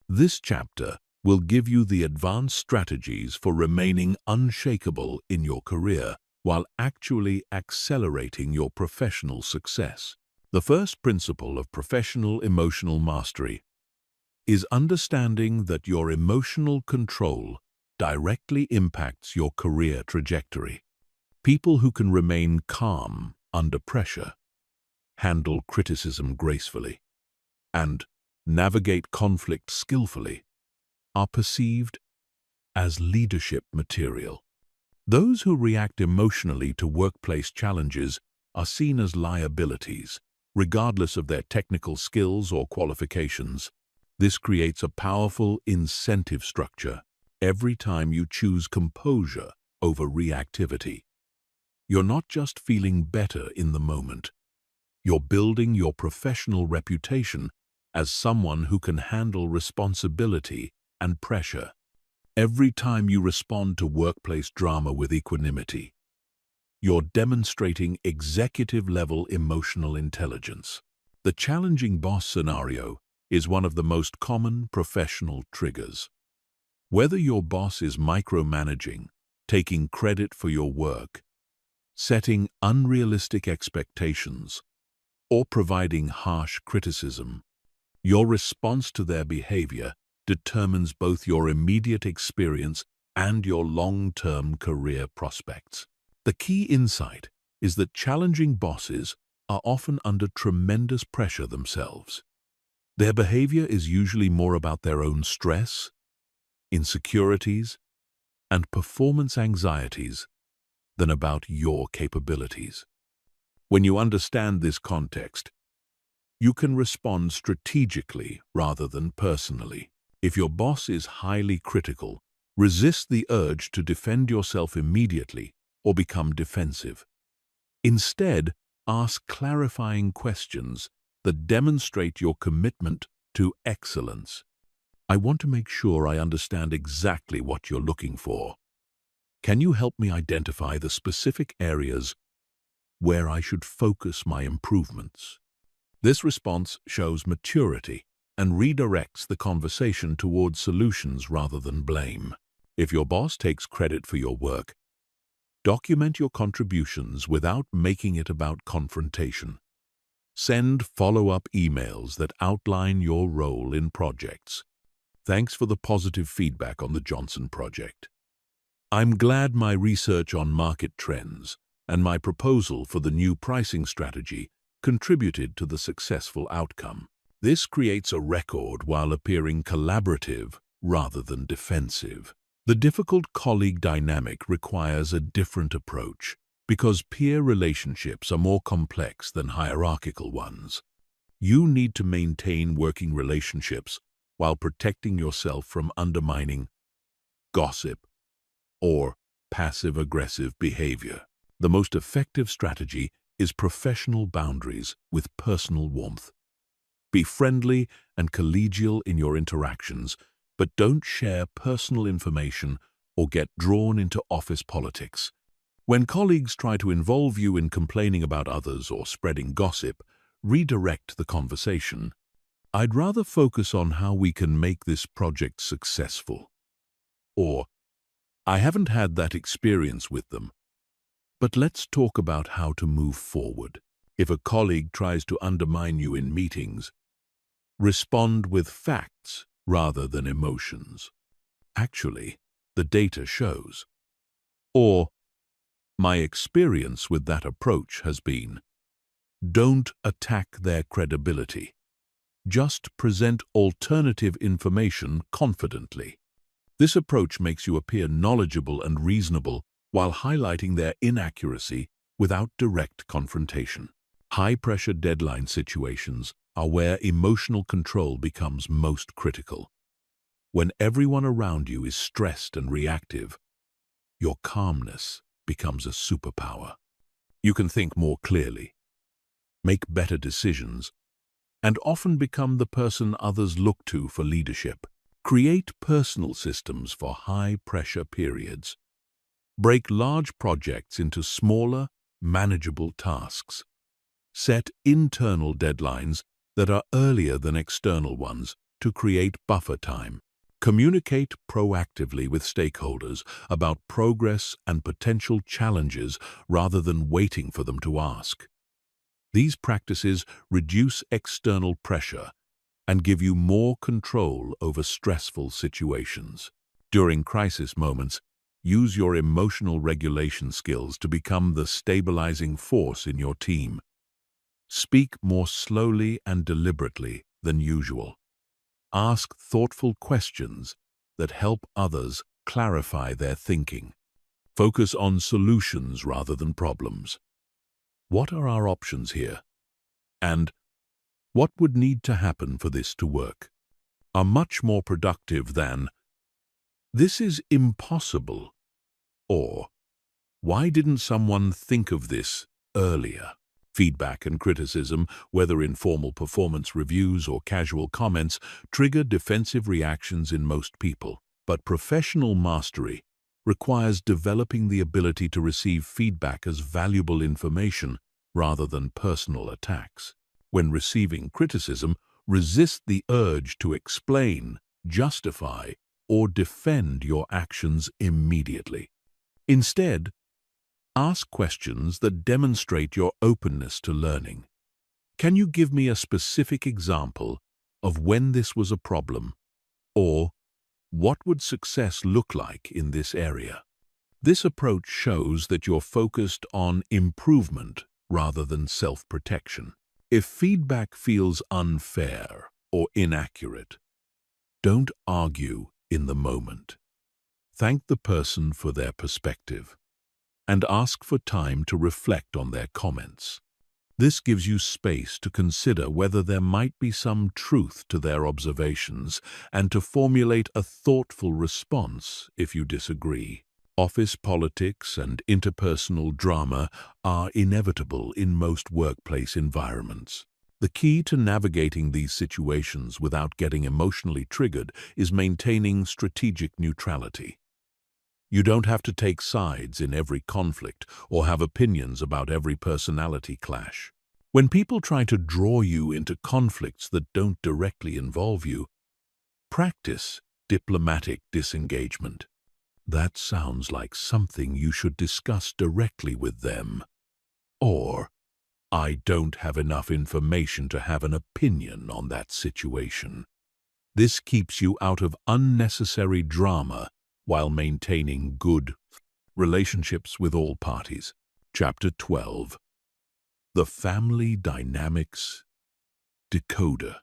This chapter will give you the advanced strategies for remaining unshakable in your career while actually accelerating your professional success. The first principle of professional emotional mastery is understanding that your emotional control directly impacts your career trajectory. People who can remain calm under pressure, handle criticism gracefully, and navigate conflict skillfully are perceived as leadership material. Those who react emotionally to workplace challenges are seen as liabilities, regardless of their technical skills or qualifications. This creates a powerful incentive structure every time you choose composure over reactivity. You're not just feeling better in the moment. You're building your professional reputation as someone who can handle responsibility and pressure. Every time you respond to workplace drama with equanimity, you're demonstrating executive-level emotional intelligence. The challenging boss scenario is one of the most common professional triggers. Whether your boss is micromanaging, taking credit for your work, setting unrealistic expectations, or providing harsh criticism, your response to their behavior determines both your immediate experience and your long-term career prospects. The key insight is that challenging bosses are often under tremendous pressure themselves. Their behavior is usually more about their own stress, insecurities, and performance anxieties than about your capabilities. When you understand this context, you can respond strategically rather than personally. If your boss is highly critical, resist the urge to defend yourself immediately or become defensive. Instead, ask clarifying questions that demonstrate your commitment to excellence. I want to make sure I understand exactly what you're looking for. Can you help me identify the specific areas where I should focus my improvements? This response shows maturity and redirects the conversation towards solutions rather than blame. If your boss takes credit for your work, document your contributions without making it about confrontation. Send follow-up emails that outline your role in projects. Thanks for the positive feedback on the Johnson project. I'm glad my research on market trends and my proposal for the new pricing strategy contributed to the successful outcome. This creates a record while appearing collaborative rather than defensive. The difficult colleague dynamic requires a different approach because peer relationships are more complex than hierarchical ones. You need to maintain working relationships while protecting yourself from undermining gossip or passive-aggressive behavior. The most effective strategy is professional boundaries with personal warmth. Be friendly and collegial in your interactions, but don't share personal information or get drawn into office politics. When colleagues try to involve you in complaining about others or spreading gossip, redirect the conversation. I'd rather focus on how we can make this project successful. Or, I haven't had that experience with them, but let's talk about how to move forward. If a colleague tries to undermine you in meetings, respond with facts rather than emotions. Actually, the data shows. Or, my experience with that approach has been, don't attack their credibility. Just present alternative information confidently. This approach makes you appear knowledgeable and reasonable while highlighting their inaccuracy without direct confrontation. High-pressure deadline situations are where emotional control becomes most critical. When everyone around you is stressed and reactive, your calmness becomes a superpower. You can think more clearly, make better decisions, and often become the person others look to for leadership. Create personal systems for high-pressure periods. Break large projects into smaller, manageable tasks. Set internal deadlines that are earlier than external ones to create buffer time. Communicate proactively with stakeholders about progress and potential challenges rather than waiting for them to ask. These practices reduce external pressure and give you more control over stressful situations. During crisis moments, use your emotional regulation skills to become the stabilizing force in your team. Speak more slowly and deliberately than usual. Ask thoughtful questions that help others clarify their thinking. Focus on solutions rather than problems. What are our options here? And what would need to happen for this to work? Are much more productive than, "This is impossible," or "Why didn't someone think of this earlier?" Feedback and criticism, whether in formal performance reviews or casual comments, trigger defensive reactions in most people. But professional mastery requires developing the ability to receive feedback as valuable information rather than personal attacks. When receiving criticism, resist the urge to explain, justify, or defend your actions immediately. Instead, ask questions that demonstrate your openness to learning. Can you give me a specific example of when this was a problem? Or, what would success look like in this area? This approach shows that you're focused on improvement rather than self-protection. If feedback feels unfair or inaccurate, don't argue in the moment. Thank the person for their perspective and ask for time to reflect on their comments. This gives you space to consider whether there might be some truth to their observations and to formulate a thoughtful response if you disagree. Office politics and interpersonal drama are inevitable in most workplace environments. The key to navigating these situations without getting emotionally triggered is maintaining strategic neutrality. You don't have to take sides in every conflict or have opinions about every personality clash. When people try to draw you into conflicts that don't directly involve you, practice diplomatic disengagement. That sounds like something you should discuss directly with them. Or, "I don't have enough information to have an opinion on that situation." This keeps you out of unnecessary drama while maintaining good relationships with all parties. Chapter 12. The Family Dynamics Decoder.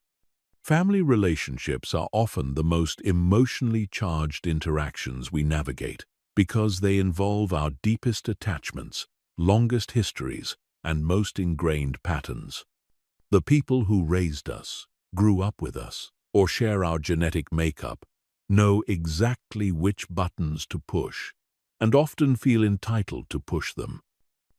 Family relationships are often the most emotionally charged interactions we navigate because they involve our deepest attachments, longest histories, and most ingrained patterns. The people who raised us, grew up with us, or share our genetic makeup know exactly which buttons to push and often feel entitled to push them.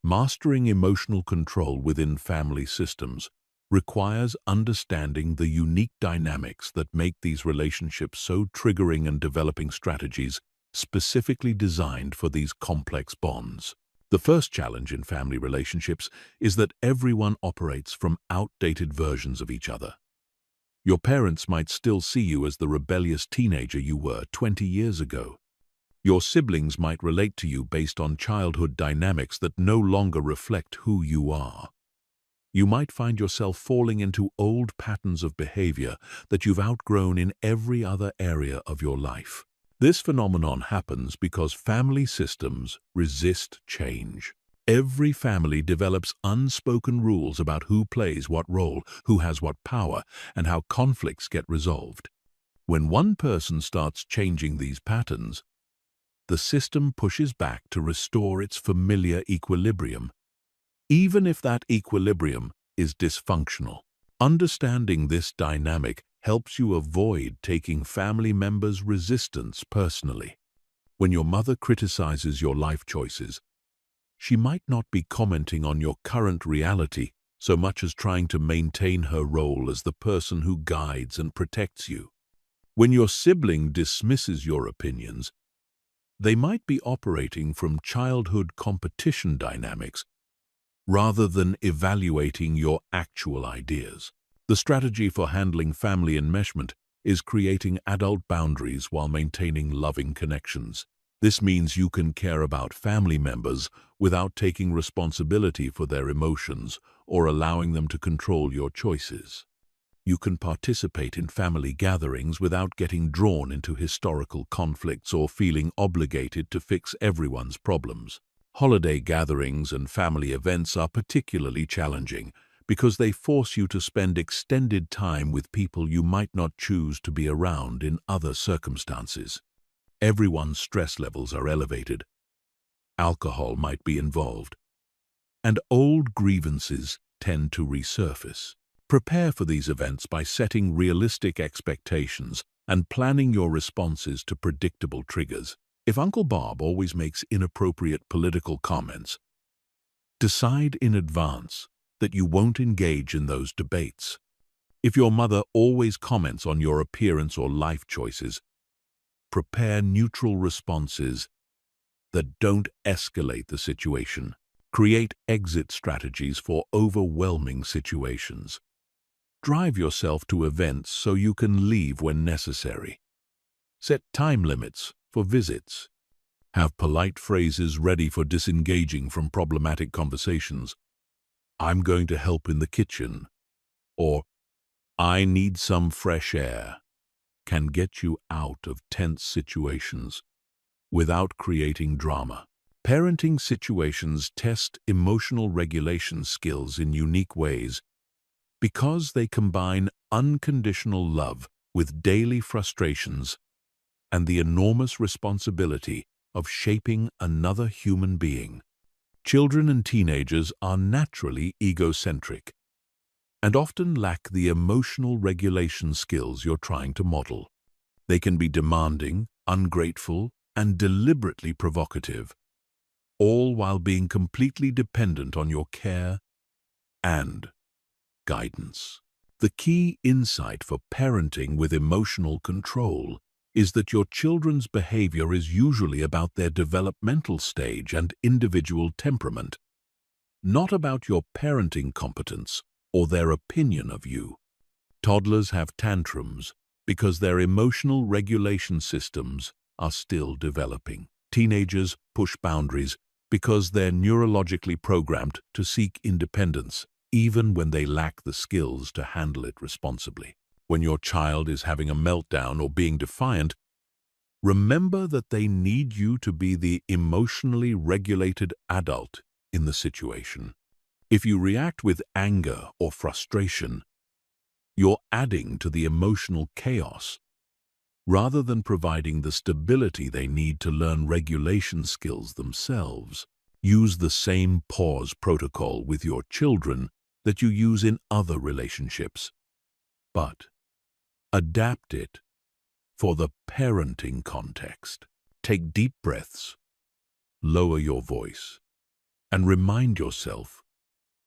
Mastering emotional control within family systems requires understanding the unique dynamics that make these relationships so triggering and developing strategies specifically designed for these complex bonds. The first challenge in family relationships is that everyone operates from outdated versions of each other. Your parents might still see you as the rebellious teenager you were 20 years ago. Your siblings might relate to you based on childhood dynamics that no longer reflect who you are. You might find yourself falling into old patterns of behavior that you've outgrown in every other area of your life. This phenomenon happens because family systems resist change. Every family develops unspoken rules about who plays what role, who has what power, and how conflicts get resolved. When one person starts changing these patterns, the system pushes back to restore its familiar equilibrium, even if that equilibrium is dysfunctional. Understanding this dynamic helps you avoid taking family members' resistance personally. When your mother criticizes your life choices, she might not be commenting on your current reality so much as trying to maintain her role as the person who guides and protects you. When your sibling dismisses your opinions, they might be operating from childhood competition dynamics rather than evaluating your actual ideas. The strategy for handling family enmeshment is creating adult boundaries while maintaining loving connections. This means you can care about family members without taking responsibility for their emotions or allowing them to control your choices. You can participate in family gatherings without getting drawn into historical conflicts or feeling obligated to fix everyone's problems. Holiday gatherings and family events are particularly challenging because they force you to spend extended time with people you might not choose to be around in other circumstances. Everyone's stress levels are elevated. Alcohol might be involved, and old grievances tend to resurface. Prepare for these events by setting realistic expectations and planning your responses to predictable triggers. If Uncle Bob always makes inappropriate political comments, decide in advance that you won't engage in those debates. If your mother always comments on your appearance or life choices, prepare neutral responses that don't escalate the situation. Create exit strategies for overwhelming situations. Drive yourself to events so you can leave when necessary. Set time limits for visits. Have polite phrases ready for disengaging from problematic conversations. "I'm going to help in the kitchen," or "I need some fresh air," can get you out of tense situations without creating drama. Parenting situations test emotional regulation skills in unique ways because they combine unconditional love with daily frustrations and the enormous responsibility of shaping another human being. Children and teenagers are naturally egocentric and often lack the emotional regulation skills you're trying to model. They can be demanding, ungrateful, and deliberately provocative, all while being completely dependent on your care and guidance. The key insight for parenting with emotional control is that your children's behavior is usually about their developmental stage and individual temperament, not about your parenting competence or their opinion of you. Toddlers have tantrums because their emotional regulation systems are still developing. Teenagers push boundaries because they're neurologically programmed to seek independence, even when they lack the skills to handle it responsibly. When your child is having a meltdown or being defiant, remember that they need you to be the emotionally regulated adult in the situation. If you react with anger or frustration, you're adding to the emotional chaos rather than providing the stability they need to learn regulation skills themselves. Use the same pause protocol with your children that you use in other relationships, but adapt it for the parenting context. Take deep breaths, lower your voice, and remind yourself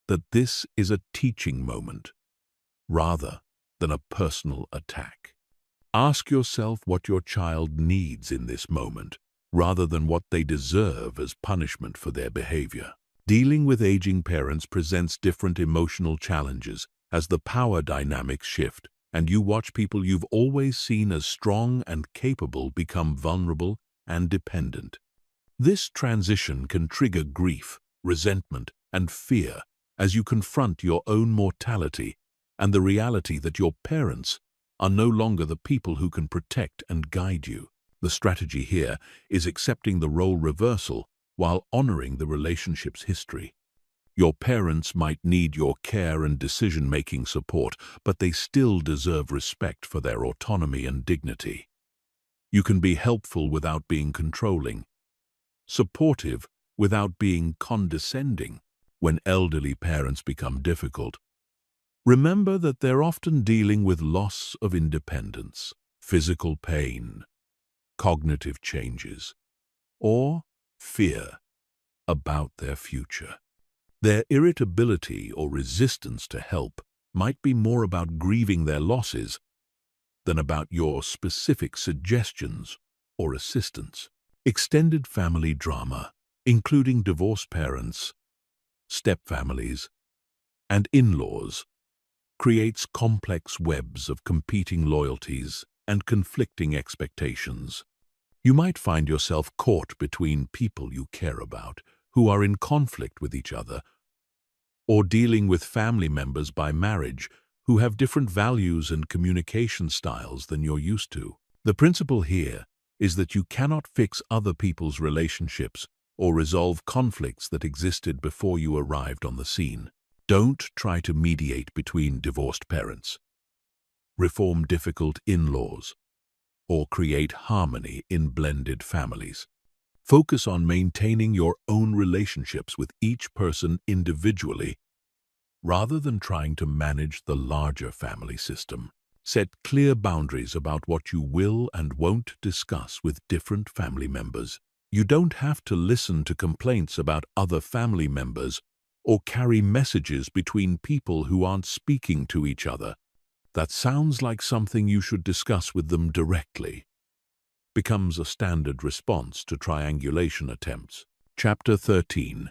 that this is a teaching moment rather than a personal attack. Ask yourself what your child needs in this moment, rather than what they deserve as punishment for their behavior. Dealing with aging parents presents different emotional challenges as the power dynamics shift, and you watch people you've always seen as strong and capable become vulnerable and dependent. This transition can trigger grief, resentment, and fear as you confront your own mortality and the reality that your parents are no longer the people who can protect and guide you. The strategy here is accepting the role reversal while honoring the relationship's history. Your parents might need your care and decision-making support, but they still deserve respect for their autonomy and dignity. You can be helpful without being controlling, supportive without being condescending. When elderly parents become difficult, remember that they're often dealing with loss of independence, physical pain, cognitive changes, or fear about their future. Their irritability or resistance to help might be more about grieving their losses than about your specific suggestions or assistance. Extended family drama, including divorced parents, stepfamilies, and in-laws, creates complex webs of competing loyalties and conflicting expectations. You might find yourself caught between people you care about, who are in conflict with each other, or dealing with family members by marriage who have different values and communication styles than you're used to. The principle here is that you cannot fix other people's relationships or resolve conflicts that existed before you arrived on the scene. Don't try to mediate between divorced parents, reform difficult in-laws, or create harmony in blended families. Focus on maintaining your own relationships with each person individually, rather than trying to manage the larger family system. Set clear boundaries about what you will and won't discuss with different family members. You don't have to listen to complaints about other family members or carry messages between people who aren't speaking to each other. That sounds like something you should discuss with them directly. Becomes a standard response to triangulation attempts. Chapter 13.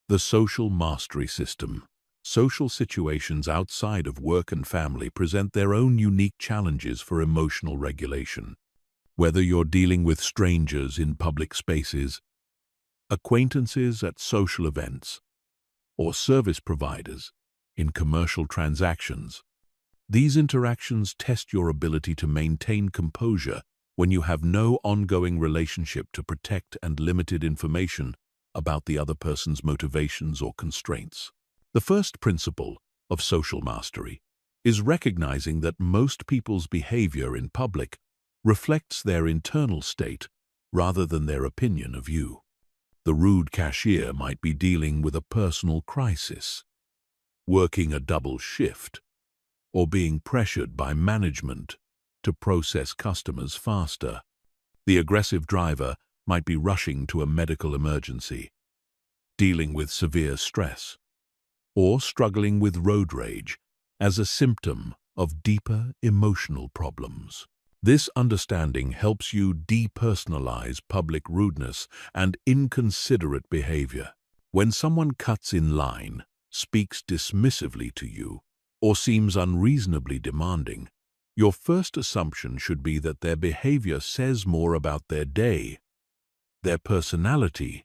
The Social Mastery System. Social situations outside of work and family present their own unique challenges for emotional regulation. Whether you're dealing with strangers in public spaces, acquaintances at social events, or service providers in commercial transactions, these interactions test your ability to maintain composure when you have no ongoing relationship to protect and limited information about the other person's motivations or constraints. The first principle of social mastery is recognizing that most people's behavior in public reflects their internal state rather than their opinion of you. The rude cashier might be dealing with a personal crisis, working a double shift, or being pressured by management to process customers faster. The aggressive driver might be rushing to a medical emergency, dealing with severe stress, or struggling with road rage as a symptom of deeper emotional problems. This understanding helps you depersonalize public rudeness and inconsiderate behavior. When someone cuts in line, speaks dismissively to you, or seems unreasonably demanding, your first assumption should be that their behavior says more about their day, their personality,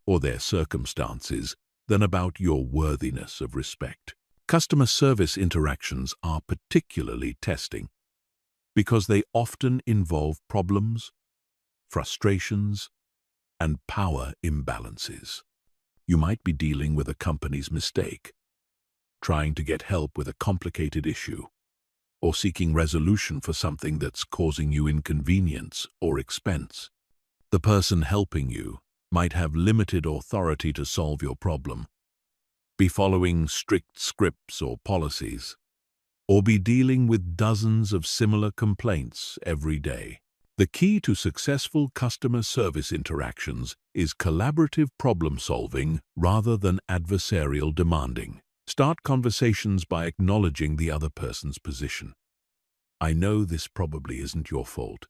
or their circumstances than about your worthiness of respect. Customer service interactions are particularly testing because they often involve problems, frustrations, and power imbalances. You might be dealing with a company's mistake, trying to get help with a complicated issue, or seeking resolution for something that's causing you inconvenience or expense. The person helping you might have limited authority to solve your problem, be following strict scripts or policies, or be dealing with dozens of similar complaints every day. The key to successful customer service interactions is collaborative problem-solving rather than adversarial demanding. Start conversations by acknowledging the other person's position. I know this probably isn't your fault,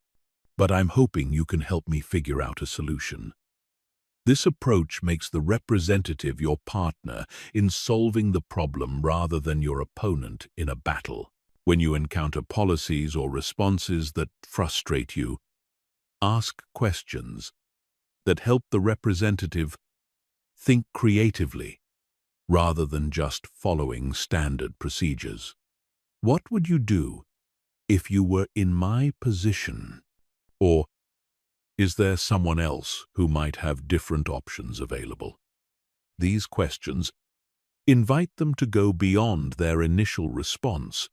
but I'm hoping you can help me figure out a solution. This approach makes the representative your partner in solving the problem rather than your opponent in a battle. When you encounter policies or responses that frustrate you, ask questions that help the representative think creatively rather than just following standard procedures. What would you do if you were in my position? Or is there someone else who might have different options available? These questions Invite them to go beyond their initial response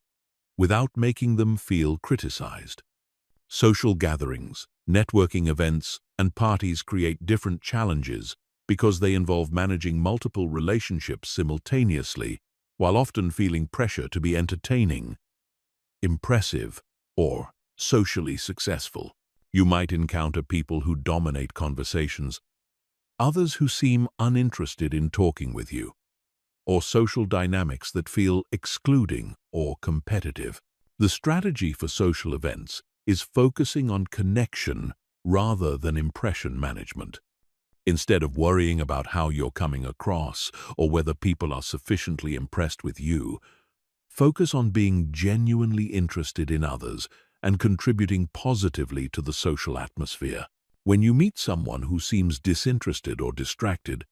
without making them feel criticized. Social gatherings, networking events, and parties create different challenges because they involve managing multiple relationships simultaneously, while often feeling pressure to be entertaining, impressive, or socially successful. You might encounter people who dominate conversations, others who seem uninterested in talking with you, or social dynamics that feel excluding or competitive. The strategy for social events is focusing on connection rather than impression management. Instead of worrying about how you're coming across or whether people are sufficiently impressed with you, focus on being genuinely interested in others and contributing positively to the social atmosphere. When you meet someone who seems disinterested or distracted,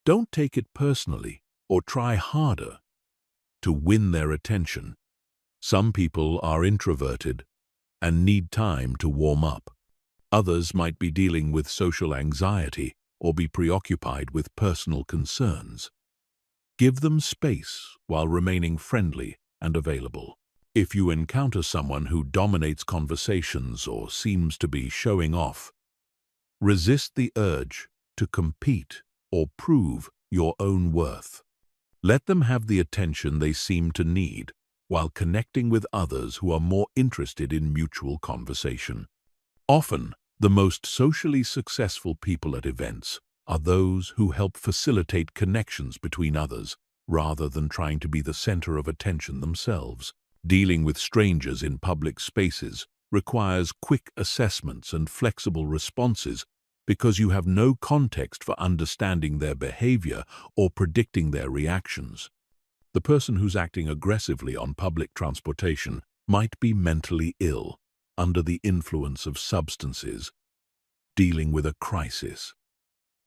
don't take it personally or try harder to win their attention. Some people are introverted and need time to warm up. Others might be dealing with social anxiety or be preoccupied with personal concerns. Give them space while remaining friendly and available. If you encounter someone who dominates conversations or seems to be showing off, resist the urge to compete or prove your own worth. Let them have the attention they seem to need while connecting with others who are more interested in mutual conversation. Often, the most socially successful people at events are those who help facilitate connections between others rather than trying to be the center of attention themselves. Dealing with strangers in public spaces requires quick assessments and flexible responses because you have no context for understanding their behavior or predicting their reactions. The person who's acting aggressively on public transportation might be mentally ill, under the influence of substances, dealing with a crisis,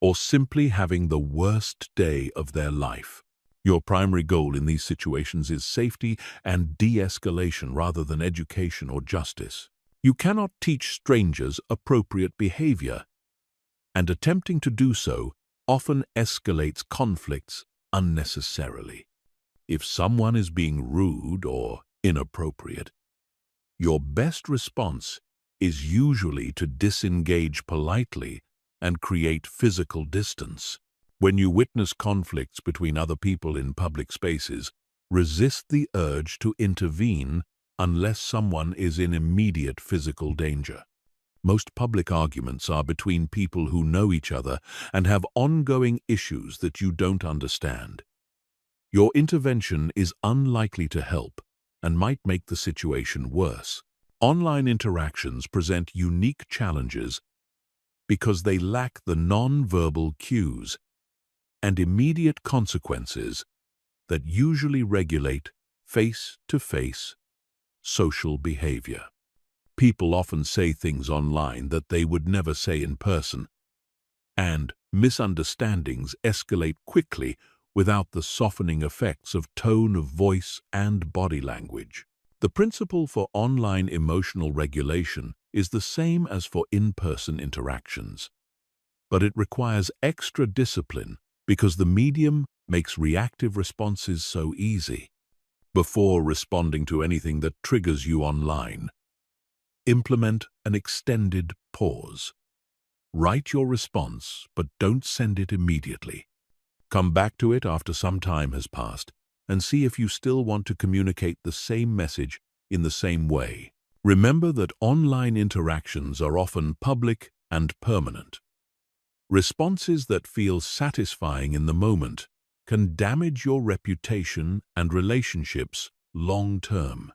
or simply having the worst day of their life. Your primary goal in these situations is safety and de-escalation rather than education or justice. You cannot teach strangers appropriate behavior, and attempting to do so often escalates conflicts unnecessarily. If someone is being rude or inappropriate, your best response is usually to disengage politely and create physical distance. When you witness conflicts between other people in public spaces, resist the urge to intervene unless someone is in immediate physical danger. Most public arguments are between people who know each other and have ongoing issues that you don't understand. Your intervention is unlikely to help and might make the situation worse. Online interactions present unique challenges because they lack the non-verbal cues and immediate consequences that usually regulate face-to-face social behavior. People often say things online that they would never say in person, and misunderstandings escalate quickly without the softening effects of tone of voice and body language. The principle for online emotional regulation is the same as for in-person interactions, but it requires extra discipline because the medium makes reactive responses so easy. Before responding to anything that triggers you online, implement an extended pause. Write your response, but don't send it immediately. Come back to it after some time has passed and see if you still want to communicate the same message in the same way. Remember that online interactions are often public and permanent. Responses that feel satisfying in the moment can damage your reputation and relationships long-term.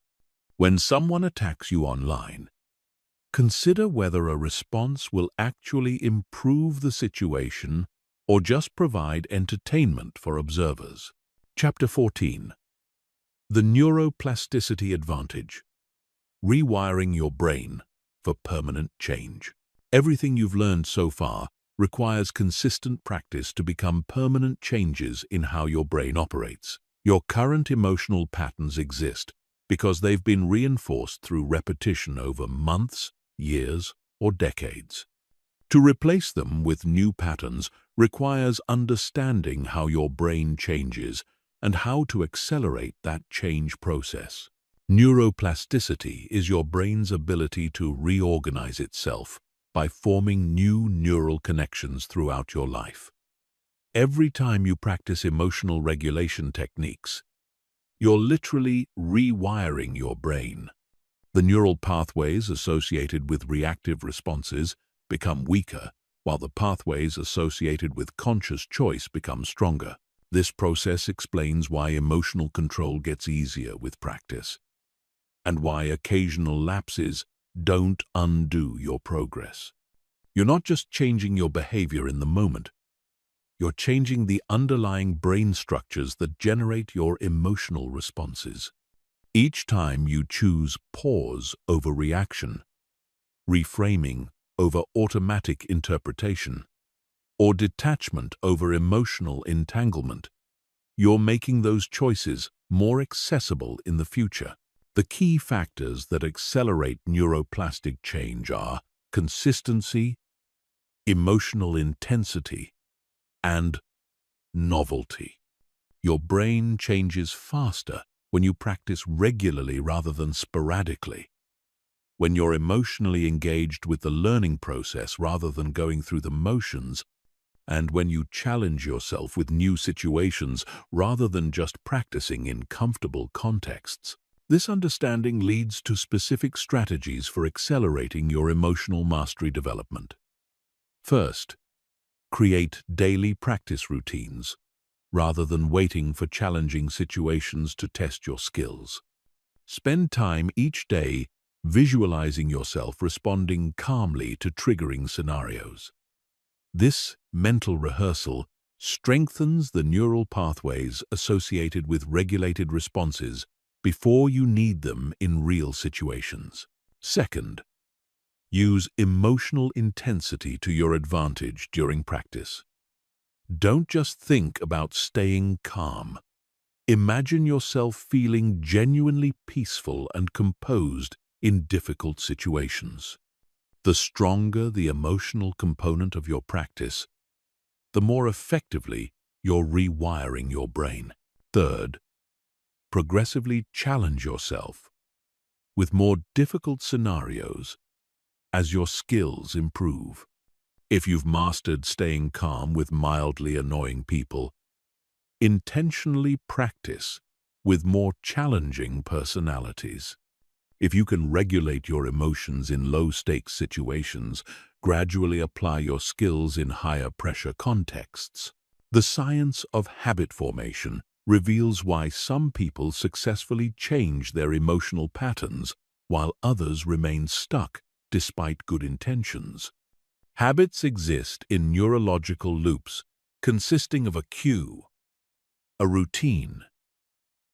When someone attacks you online, consider whether a response will actually improve the situation or just provide entertainment for observers. Chapter 14. The Neuroplasticity Advantage. Rewiring your brain for permanent change. Everything you've learned so far requires consistent practice to become permanent changes in how your brain operates. Your current emotional patterns exist because they've been reinforced through repetition over months, years, or decades. To replace them with new patterns requires understanding how your brain changes and how to accelerate that change process. Neuroplasticity is your brain's ability to reorganize itself by forming new neural connections throughout your life. Every time you practice emotional regulation techniques, you're literally rewiring your brain. The neural pathways associated with reactive responses become weaker, while the pathways associated with conscious choice become stronger. This process explains why emotional control gets easier with practice, and why occasional lapses don't undo your progress. You're not just changing your behavior in the moment, you're changing the underlying brain structures that generate your emotional responses. Each time you choose pause over reaction, reframing over automatic interpretation, or detachment over emotional entanglement, you're making those choices more accessible in the future. The key factors that accelerate neuroplastic change are consistency, emotional intensity, and novelty. Your brain changes faster when you practice regularly rather than sporadically. When you're emotionally engaged with the learning process rather than going through the motions, and when you challenge yourself with new situations rather than just practicing in comfortable contexts. This understanding leads to specific strategies for accelerating your emotional mastery development. First, create daily practice routines, rather than waiting for challenging situations to test your skills. Spend time each day visualizing yourself responding calmly to triggering scenarios. This mental rehearsal strengthens the neural pathways associated with regulated responses before you need them in real situations. Second, use emotional intensity to your advantage during practice. Don't just think about staying calm. Imagine yourself feeling genuinely peaceful and composed in difficult situations. The stronger the emotional component of your practice, the more effectively you're rewiring your brain. Third, progressively challenge yourself with more difficult scenarios as your skills improve. If you've mastered staying calm with mildly annoying people, intentionally practice with more challenging personalities. If you can regulate your emotions in low-stakes situations, gradually apply your skills in higher-pressure contexts. The science of habit formation reveals why some people successfully change their emotional patterns while others remain stuck despite good intentions. Habits exist in neurological loops consisting of a cue, a routine,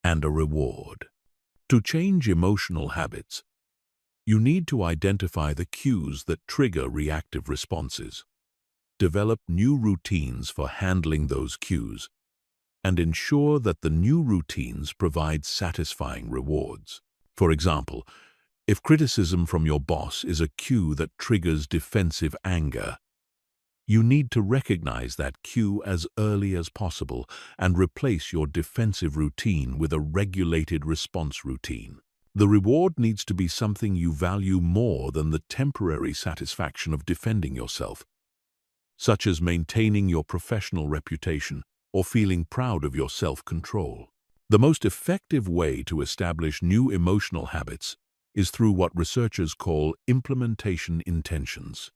and a reward. To change emotional habits, you need to identify the cues that trigger reactive responses, develop new routines for handling those cues, and ensure that the new routines provide satisfying rewards. For example, if criticism from your boss is a cue that triggers defensive anger, you need to recognize that cue as early as possible and replace your defensive routine with a regulated response routine. The reward needs to be something you value more than the temporary satisfaction of defending yourself, such as maintaining your professional reputation or feeling proud of your self-control. The most effective way to establish new emotional habits is through what researchers call implementation intentions.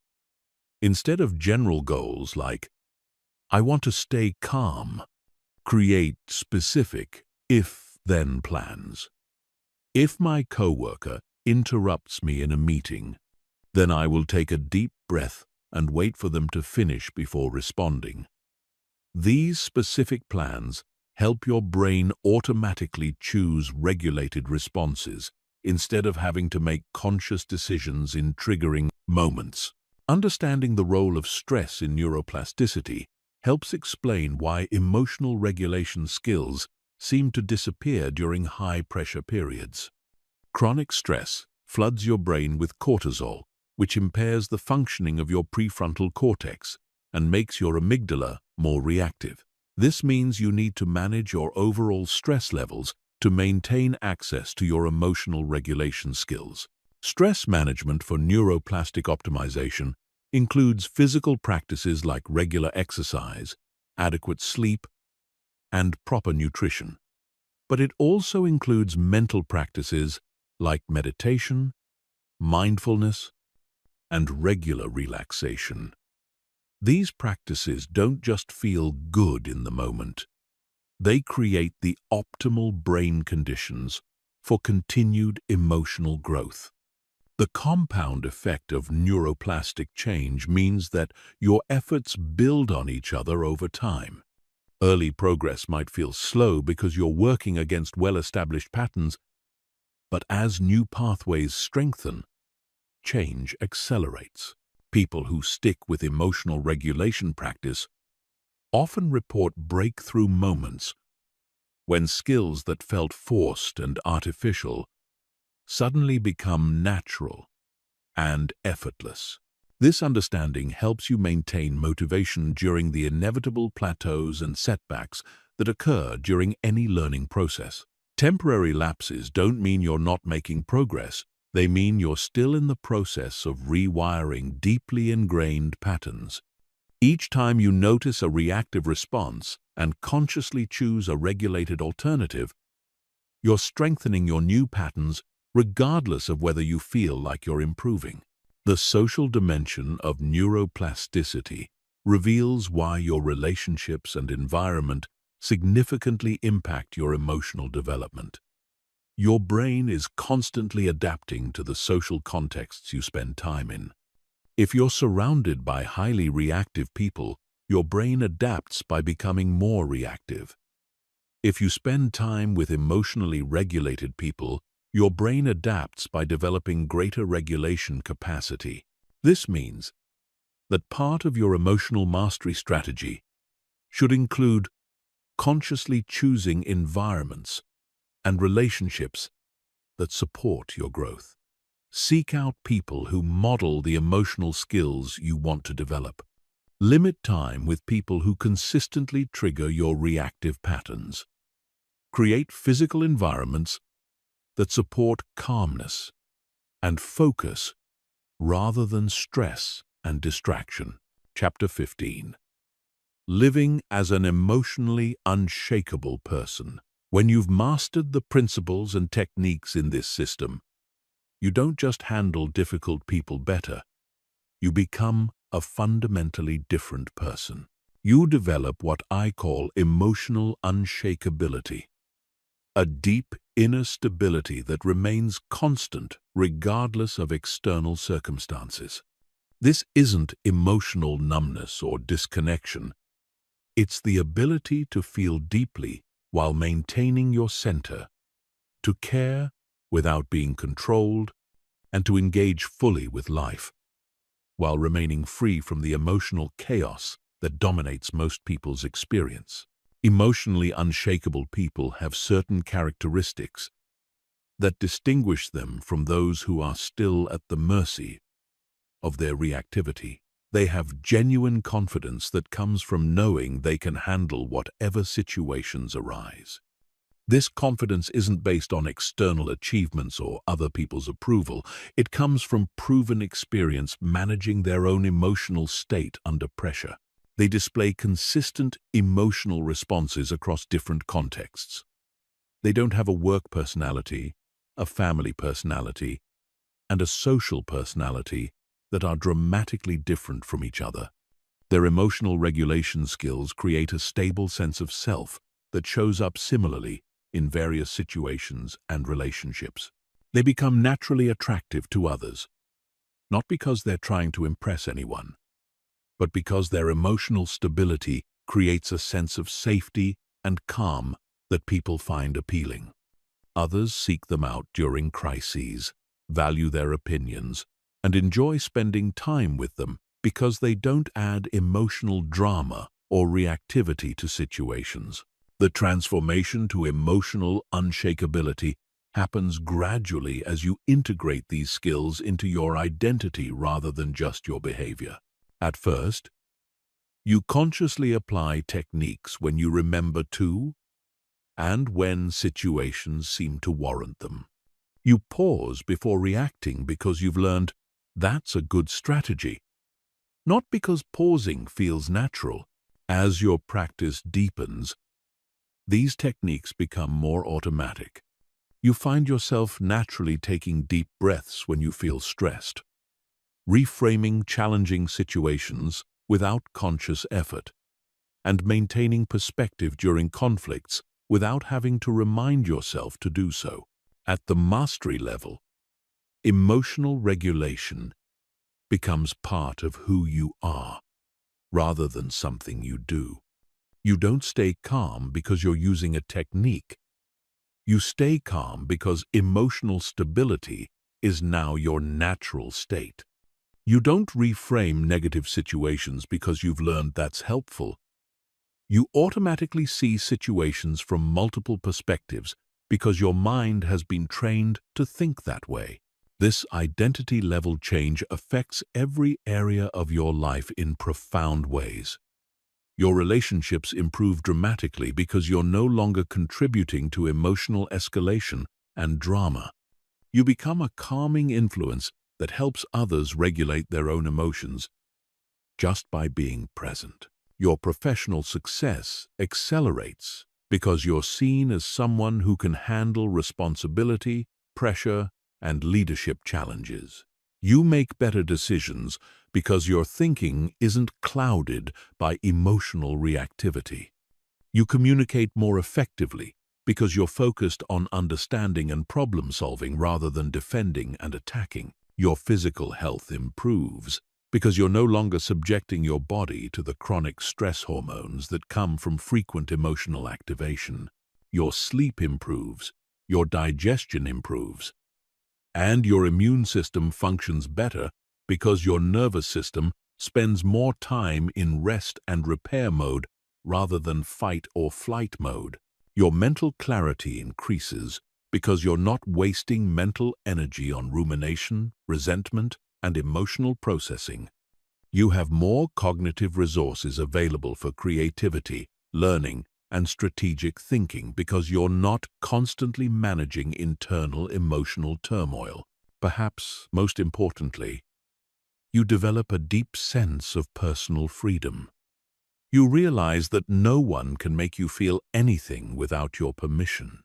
Instead of general goals like, "I want to stay calm," create specific if-then plans. If my coworker interrupts me in a meeting, then I will take a deep breath and wait for them to finish before responding. These specific plans help your brain automatically choose regulated responses instead of having to make conscious decisions in triggering moments. Understanding the role of stress in neuroplasticity helps explain why emotional regulation skills seem to disappear during high-pressure periods. Chronic stress floods your brain with cortisol, which impairs the functioning of your prefrontal cortex and makes your amygdala more reactive. This means you need to manage your overall stress levels to maintain access to your emotional regulation skills. Stress management for neuroplastic optimization includes physical practices like regular exercise, adequate sleep, and proper nutrition. But it also includes mental practices like meditation, mindfulness, and regular relaxation. These practices don't just feel good in the moment. They create the optimal brain conditions for continued emotional growth. The compound effect of neuroplastic change means that your efforts build on each other over time. Early progress might feel slow because you're working against well-established patterns, but as new pathways strengthen, change accelerates. People who stick with emotional regulation practice often report breakthrough moments when skills that felt forced and artificial suddenly become natural and effortless. This understanding helps you maintain motivation during the inevitable plateaus and setbacks that occur during any learning process. Temporary lapses don't mean you're not making progress. They mean you're still in the process of rewiring deeply ingrained patterns. Each time you notice a reactive response and consciously choose a regulated alternative, you're strengthening your new patterns regardless of whether you feel like you're improving. The social dimension of neuroplasticity reveals why your relationships and environment significantly impact your emotional development. Your brain is constantly adapting to the social contexts you spend time in. If you're surrounded by highly reactive people, your brain adapts by becoming more reactive. If you spend time with emotionally regulated people, your brain adapts by developing greater regulation capacity. This means that part of your emotional mastery strategy should include consciously choosing environments and relationships that support your growth. Seek out people who model the emotional skills you want to develop. Limit time with people who consistently trigger your reactive patterns. Create physical environments that support calmness and focus rather than stress and distraction. Chapter 15. Living as an emotionally unshakable person. When you've mastered the principles and techniques in this system, you don't just handle difficult people better, you become a fundamentally different person. You develop what I call emotional unshakability, a deep inner stability that remains constant regardless of external circumstances. This isn't emotional numbness or disconnection. It's the ability to feel deeply while maintaining your center, to care without being controlled, and to engage fully with life, while remaining free from the emotional chaos that dominates most people's experience. Emotionally unshakable people have certain characteristics that distinguish them from those who are still at the mercy of their reactivity. They have genuine confidence that comes from knowing they can handle whatever situations arise. This confidence isn't based on external achievements or other people's approval. It comes from proven experience managing their own emotional state under pressure. They display consistent emotional responses across different contexts. They don't have a work personality, a family personality, and a social personality that are dramatically different from each other. Their emotional regulation skills create a stable sense of self that shows up similarly in various situations and relationships. They become naturally attractive to others, not because they're trying to impress anyone, but because their emotional stability creates a sense of safety and calm that people find appealing. Others seek them out during crises, value their opinions, and enjoy spending time with them because they don't add emotional drama or reactivity to situations. The transformation to emotional unshakability happens gradually as you integrate these skills into your identity rather than just your behavior. At first, you consciously apply techniques when you remember to and when situations seem to warrant them. You pause before reacting because you've learned that's a good strategy, not because pausing feels natural. As your practice deepens, these techniques become more automatic. You find yourself naturally taking deep breaths when you feel stressed, reframing challenging situations without conscious effort, and maintaining perspective during conflicts without having to remind yourself to do so. At the mastery level, emotional regulation becomes part of who you are, rather than something you do. You don't stay calm because you're using a technique. You stay calm because emotional stability is now your natural state. You don't reframe negative situations because you've learned that's helpful. You automatically see situations from multiple perspectives because your mind has been trained to think that way. This identity-level change affects every area of your life in profound ways. Your relationships improve dramatically because you're no longer contributing to emotional escalation and drama. You become a calming influence that helps others regulate their own emotions just by being present. Your professional success accelerates because you're seen as someone who can handle responsibility, pressure, and leadership challenges. You make better decisions because your thinking isn't clouded by emotional reactivity. You communicate more effectively because you're focused on understanding and problem-solving rather than defending and attacking. Your physical health improves because you're no longer subjecting your body to the chronic stress hormones that come from frequent emotional activation. Your sleep improves, your digestion improves, and your immune system functions better because your nervous system spends more time in rest and repair mode rather than fight or flight mode. Your mental clarity increases because you're not wasting mental energy on rumination, resentment, and emotional processing. You have more cognitive resources available for creativity, learning, and strategic thinking because you're not constantly managing internal emotional turmoil. Perhaps most importantly, you develop a deep sense of personal freedom. You realize that no one can make you feel anything without your permission.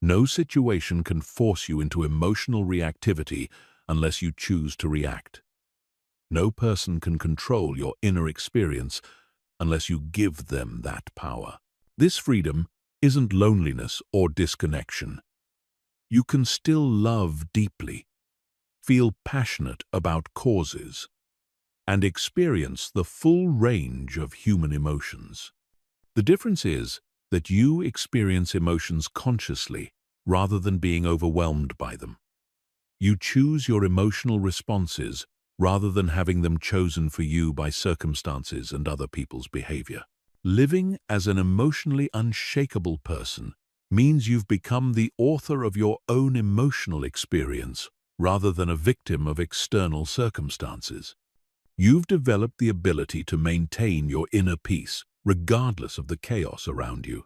No situation can force you into emotional reactivity unless you choose to react. No person can control your inner experience unless you give them that power. This freedom isn't loneliness or disconnection. You can still love deeply, feel passionate about causes, and experience the full range of human emotions. The difference is that you experience emotions consciously rather than being overwhelmed by them. You choose your emotional responses rather than having them chosen for you by circumstances and other people's behavior. Living as an emotionally unshakable person means you've become the author of your own emotional experience rather than a victim of external circumstances. You've developed the ability to maintain your inner peace regardless of the chaos around you.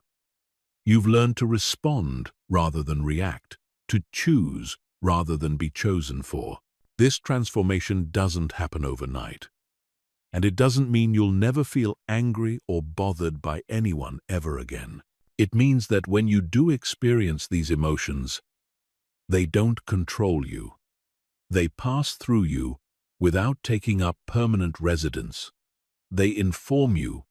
You've learned to respond rather than react, to choose rather than be chosen for. This transformation doesn't happen overnight, and it doesn't mean you'll never feel angry or bothered by anyone ever again. It means that when you do experience these emotions, they don't control you. They pass through you without taking up permanent residence. They inform you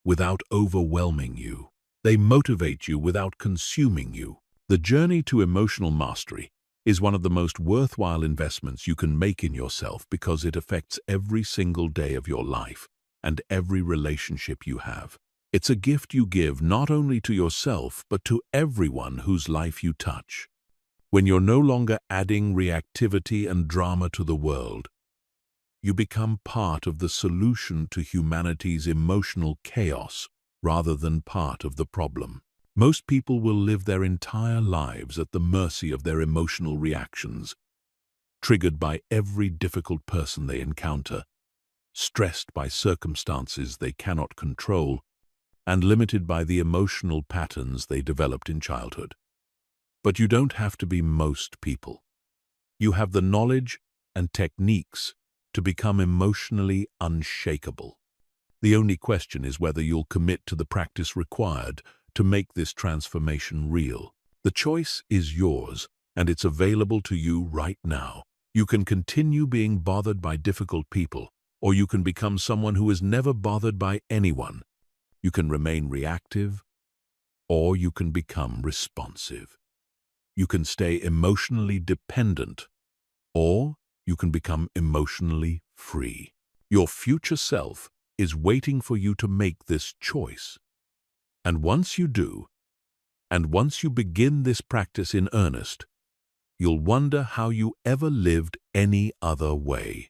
without overwhelming you. They motivate you without consuming you. The journey to emotional mastery is one of the most worthwhile investments you can make in yourself because it affects every single day of your life and every relationship you have. It's a gift you give not only to yourself but to everyone whose life you touch. When you're no longer adding reactivity and drama to the world, you become part of the solution to humanity's emotional chaos rather than part of the problem. Most people will live their entire lives at the mercy of their emotional reactions, triggered by every difficult person they encounter, stressed by circumstances they cannot control, and limited by the emotional patterns they developed in childhood. But you don't have to be most people. You have the knowledge and techniques to become emotionally unshakable. The only question is whether you'll commit to the practice required to make this transformation real. The choice is yours, and it's available to you right now. You can continue being bothered by difficult people, or you can become someone who is never bothered by anyone. You can remain reactive, or you can become responsive. You can stay emotionally dependent, or you can become emotionally free. Your future self is waiting for you to make this choice. And once you do, and once you begin this practice in earnest, you'll wonder how you ever lived any other way.